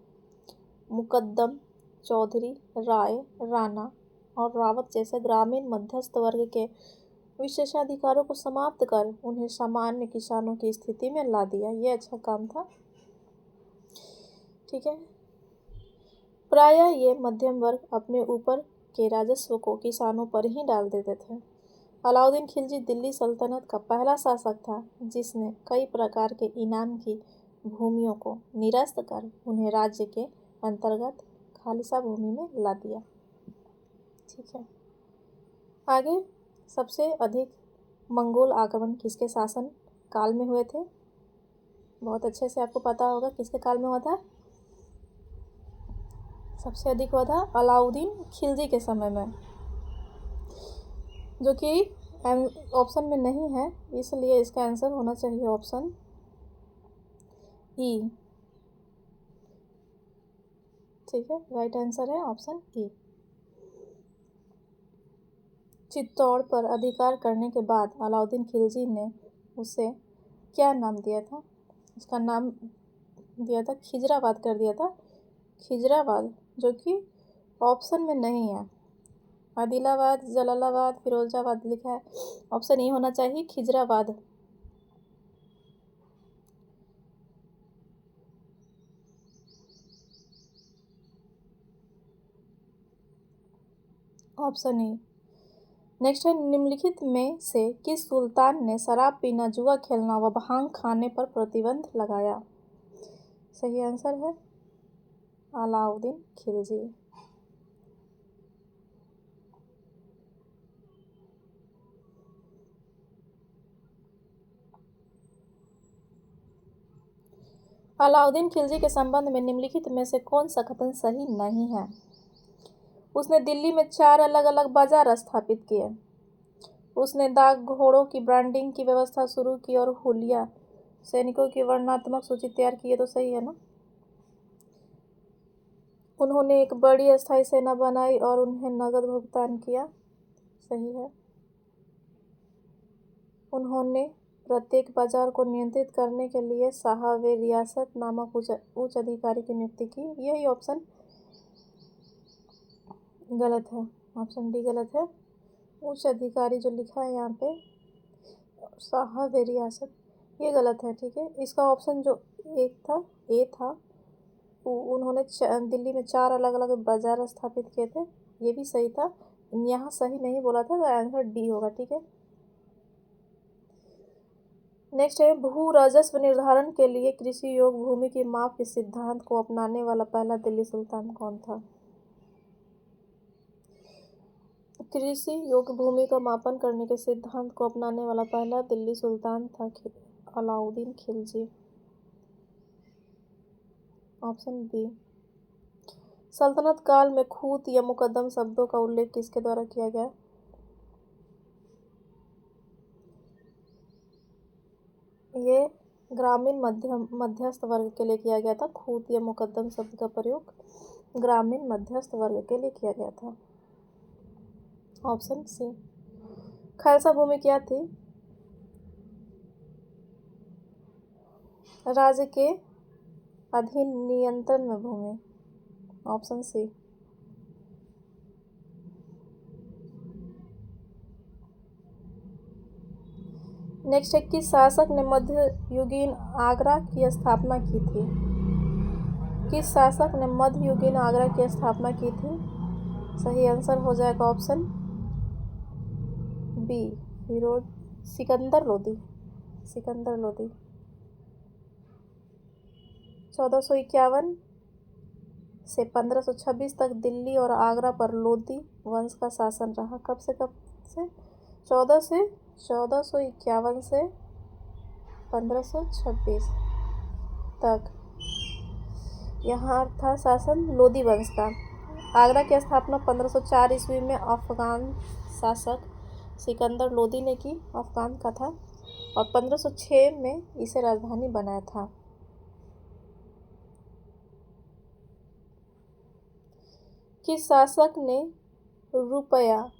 मुकद्दम, चौधरी, राय, राणा और रावत जैसे ग्रामीण मध्यस्थ वर्ग के विशेषाधिकारों को समाप्त कर उन्हें सामान्य किसानों की स्थिति में ला दिया। ये अच्छा काम था, ठीक है। प्रायः ये मध्यम वर्ग अपने ऊपर के राजस्व को किसानों पर ही डाल देते थे। अलाउद्दीन खिलजी दिल्ली सल्तनत का पहला शासक था जिसने कई प्रकार के इनाम की भूमियों को निरस्त कर उन्हें राज्य के अंतर्गत खालसा भूमि में ला दिया, ठीक है। आगे सबसे अधिक मंगोल आक्रमण किसके शासन काल में हुए थे? बहुत अच्छे से आपको पता होगा किसके काल में हुआ था। सबसे अधिक हुआ था अलाउद्दीन खिलजी के समय में, जो कि ऑप्शन में नहीं है, इसलिए इसका आंसर होना चाहिए ऑप्शन ई, ठीक है। राइट आंसर है ऑप्शन ई। चित्तौड़ पर अधिकार करने के बाद अलाउद्दीन खिलजी ने उसे क्या नाम दिया था? उसका नाम दिया था खिजराबाद कर दिया था, खिजराबाद, जो कि ऑप्शन में नहीं है। आदिलाबाद, जलालाबाद, फिरोजाबाद लिखा है, ऑप्शन ई होना चाहिए खिजराबाद। Option E. नेक्स्ट है, निम्नलिखित में से किस सुल्तान ने शराब पीना, जुआ खेलना व भांग खाने पर प्रतिबंध लगाया? सही आंसर है अलाउद्दीन खिलजी। अलाउद्दीन खिलजी के संबंध में निम्नलिखित में से कौन सा कथन सही नहीं है? उसने दिल्ली में 4 अलग अलग बाजार स्थापित किए। उसने दाग घोड़ों की ब्रांडिंग की व्यवस्था शुरू की और हुलिया सैनिकों की वर्णनात्मक सूची तैयार की। ये तो सही है ना। उन्होंने एक बड़ी अस्थायी सेना बनाई और उन्हें नगद भुगतान किया। सही है। उन्होंने प्रत्येक बाजार को नियंत्रित करने के लिए साहब रियासत नामक उच्च अधिकारी की नियुक्ति की। यही ऑप्शन गलत है, ऑप्शन डी गलत है। उच्च अधिकारी जो लिखा है यहाँ पे साहब रियासत, ये गलत है, ठीक है। इसका ऑप्शन जो एक था, ए था, उन्होंने दिल्ली में 4 अलग अलग बाजार स्थापित किए थे, ये भी सही था। यहाँ सही नहीं बोला था, तो आंसर डी होगा, ठीक है। नेक्स्ट है, भू राजस्व निर्धारण के लिए कृषि योग्य भूमि की माप के सिद्धांत को अपनाने वाला पहला दिल्ली सुल्तान कौन था? कृषि योग्य भूमि का मापन करने के सिद्धांत को अपनाने वाला पहला दिल्ली सुल्तान था अलाउद्दीन खिलजी। Option B. सल्तनत काल में खूत या मुकद्दम शब्दों का उल्लेख किसके द्वारा किया गया? ये ग्रामीण मध्यस्थ वर्ग के लिए किया गया था। खूत या मुकद्दम शब्द का प्रयोग ग्रामीण मध्यस्थ वर्ग के लिए किया गया था। Option C. खालसा भूमि क्या थी? राज्य के अधीन नियंत्रण में भूमि। Option C. नेक्स्ट है, किस शासक ने मध्ययुगीन आगरा की स्थापना की थी? किस शासक ने मध्ययुगीन आगरा की स्थापना की थी? सही आंसर हो जाएगा ऑप्शन बी, सिकंदर लोदी। सिकंदर लोदी। 1451 से 1526 तक दिल्ली और आगरा पर लोदी वंश का शासन रहा। कब से कब से? 1451 से 1526 तक यहाँ था शासन लोदी वंश का। आगरा की स्थापना 1504 ईस्वी में अफगान शासक सिकंदर लोदी ने की। अफगान का था और 1506 में इसे राजधानी बनाया था। किस शासक ने रुपया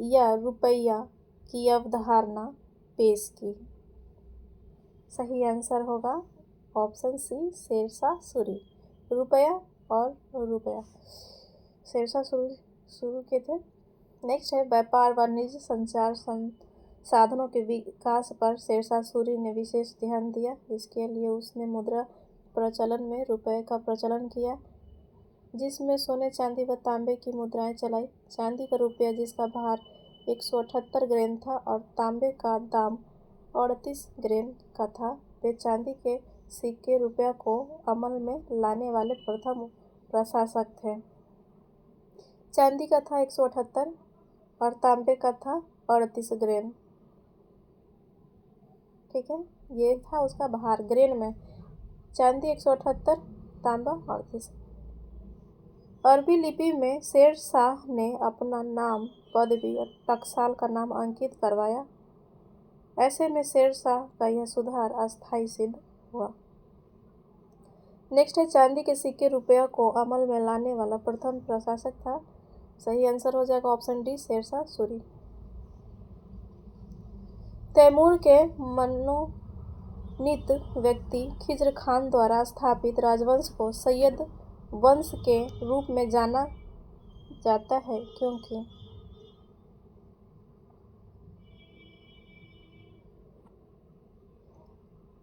या रुपया की अवधारणा पेश की? सही आंसर होगा ऑप्शन सी, शेरशाह सूरी। रुपया और रुपया शेरशाह सूरी शुरू किए थे। नेक्स्ट है, व्यापार वाणिज्य संचार साधनों के विकास पर शेरशाह सूरी ने विशेष ध्यान दिया। इसके लिए उसने मुद्रा प्रचलन में रुपये का प्रचलन किया, जिसमें सोने चांदी व तांबे की मुद्राएं चलाई। चांदी का रुपया जिसका भार 178 ग्रेन था और तांबे का दाम 38 ग्रेन का था, वे चांदी के सिक्के रुपया को अमल में लाने वाले प्रथम प्रशासक थे। चांदी का था 178 और तांबे का था 38 ग्रेन। ठीक है, ये था उसका भार ग्रेन में। चांदी 178, तांबा 38। अरबी लिपि में शेरशाह ने अपना नाम, पदवी और टकसाल का नाम अंकित करवाया। ऐसे में शेरशाह का यह सुधार अस्थायी सिद्ध हुआ। नेक्स्ट है, चांदी के सिक्के रुपया को अमल में लाने वाला प्रथम प्रशासक था। सही आंसर हो जाएगा ऑप्शन डी, शेरशाह सूरी। तैमूर के मनोनीत व्यक्ति खिज्र खान द्वारा स्थापित राजवंश को सैयद वंश के रूप में जाना जाता है, क्योंकि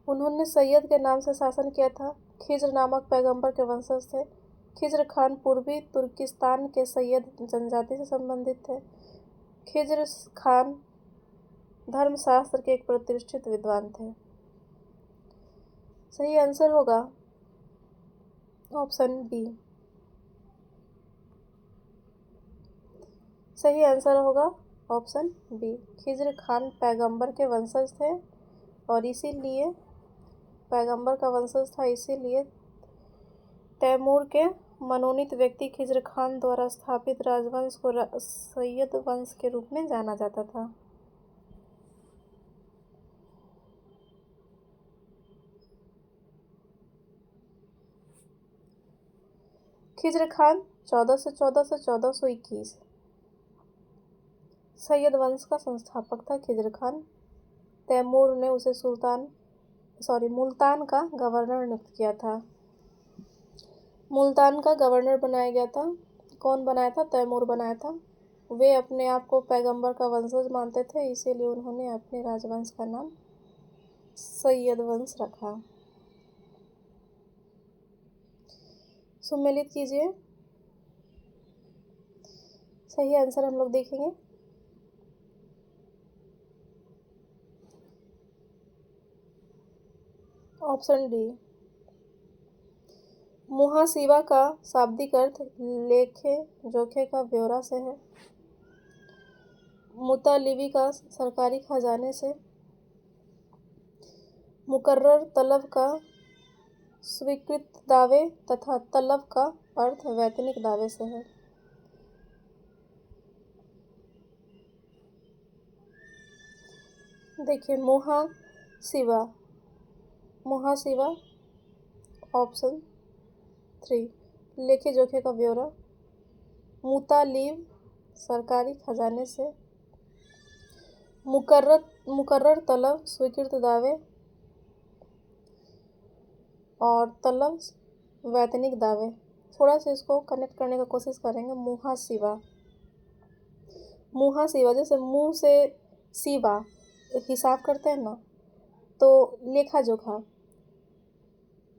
उन्होंने सैयद के नाम से शासन किया था। खिज्र नामक पैगंबर के वंशज थे। खिज्र खान पूर्वी तुर्किस्तान के सैयद जनजाति से संबंधित थे। खिज्र खान धर्मशास्त्र के एक प्रतिष्ठित विद्वान थे। सही आंसर होगा ऑप्शन बी। सही आंसर होगा ऑप्शन बी। खिज्र खान पैगंबर के वंशज थे और इसीलिए पैगंबर का वंशज था, इसीलिए तैमूर के मनोनीत व्यक्ति खिज्र खान द्वारा स्थापित राजवंश को सैयद वंश के रूप में जाना जाता था। खिज्र खान 1414 से 1421 सैयद वंश का संस्थापक था। खिज्र खान। तैमूर ने उसे मुल्तान का गवर्नर नियुक्त किया था। मुल्तान का गवर्नर बनाया गया था। कौन बनाया था? तैमूर बनाया था। वे अपने आप को पैगंबर का वंशज मानते थे, इसीलिए उन्होंने अपने राजवंश का नाम सैयद वंश रखा। सुमेलित कीजिए। सही आंसर हम लोग देखेंगे। Option D. मुहासिबा का शाब्दिक अर्थ लेखे जोखे का ब्यौरा से है। मुतालिबी का सरकारी खजाने से। मुकर्रर तलब का स्वीकृत दावे तथा तलब का अर्थ वैतनिक दावे से है। देखिए, मुहासिबा ऑप्शन 3, लेखे जोखे का ब्यौरा। मुतालिब सरकारी खजाने से। मुकर्रर तलब, स्वीकृत दावे और तलब वैतनिक दावे। थोड़ा सा इसको कनेक्ट करने का कोशिश करेंगे। मुहासिवा जैसे मुंह से सिवा हिसाब करते हैं ना, तो लेखा जोखा।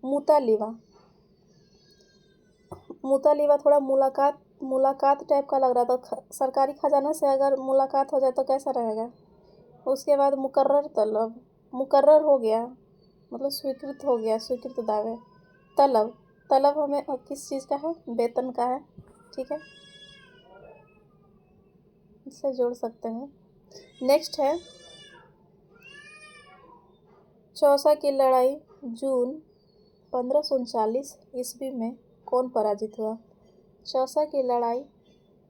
मुतालिवा थोड़ा मुलाकात टाइप का लग रहा था। सरकारी खजाना से अगर मुलाकात हो जाए तो कैसा रहेगा। उसके बाद मुकर्रर तलब, मुकर्रर हो गया मतलब स्वीकृत हो गया, स्वीकृत दावे। तलब हमें किस चीज़ का है, वेतन का है, ठीक है, इससे जोड़ सकते हैं। नेक्स्ट है चौसा की लड़ाई जून 1539 ईस्वी में कौन पराजित हुआ। चौसा की लड़ाई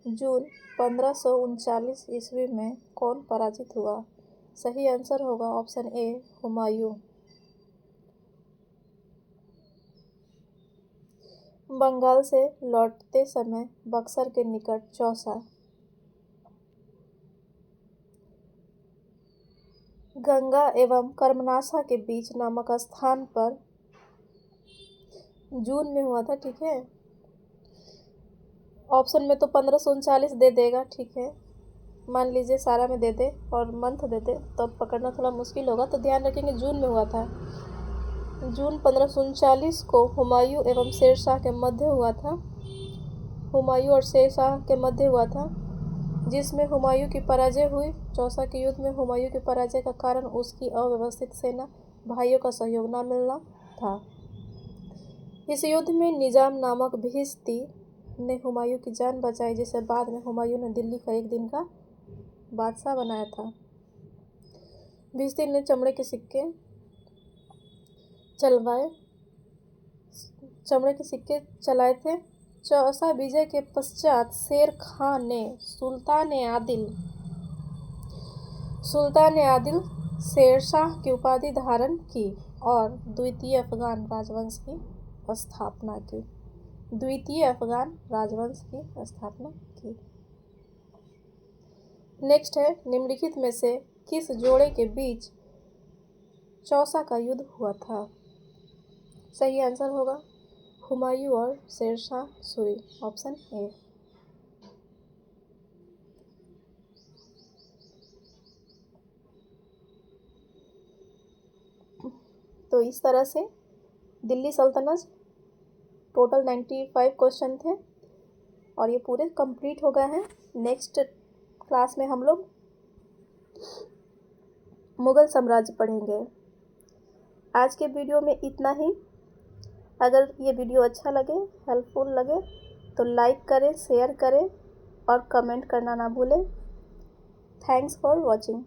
जून 1539 ईस्वी में कौन पराजित हुआ। सही आंसर होगा ऑप्शन ए, हुमायूं। बंगाल से लौटते समय बक्सर के निकट चौसा गंगा एवं कर्मनाशा के बीच नामक स्थान पर जून में हुआ था, ठीक है। ऑप्शन में तो 1539 दे देगा, ठीक है, मान लीजिए सारा में दे दे और मंथ दे दे तो पकड़ना थोड़ा मुश्किल होगा, तो ध्यान रखेंगे जून में हुआ था। जून 1539 को हुमायूं एवं शेरशाह के मध्य हुआ था। हुमायूं और शेरशाह के मध्य हुआ था, जिसमें हुमायूं की पराजय हुई। चौसा के युद्ध में हुमायूं की पराजय का कारण उसकी अव्यवस्थित सेना भाइयों का सहयोग न मिलना था। इस युद्ध में निजाम नामक भिश्ती ने हुमायूं की जान बचाई, जिसे बाद में हुमायूं ने दिल्ली का एक दिन का बादशाह बनाया था। भिश्ती ने चमड़े के सिक्के चलाए थे। चौसा विजय के पश्चात शेर खान ने सुल्तान आदिल शेरशाह की उपाधि धारण की और द्वितीय अफगान राजवंश की स्थापना की। नेक्स्ट है निम्नलिखित में से किस जोड़े के बीच चौसा का युद्ध हुआ था। सही आंसर होगा हुमायूं और शेरशाह सूरी, ऑप्शन ए। तो इस तरह से दिल्ली सल्तनत टोटल 95 क्वेश्चन थे और ये पूरे कंप्लीट हो गए हैं। नेक्स्ट क्लास में हम लोग मुगल साम्राज्य पढ़ेंगे। आज के वीडियो में इतना ही। अगर ये वीडियो अच्छा लगे, हेल्पफुल लगे तो लाइक करें, शेयर करें और कमेंट करना ना भूलें। Thanks for watching.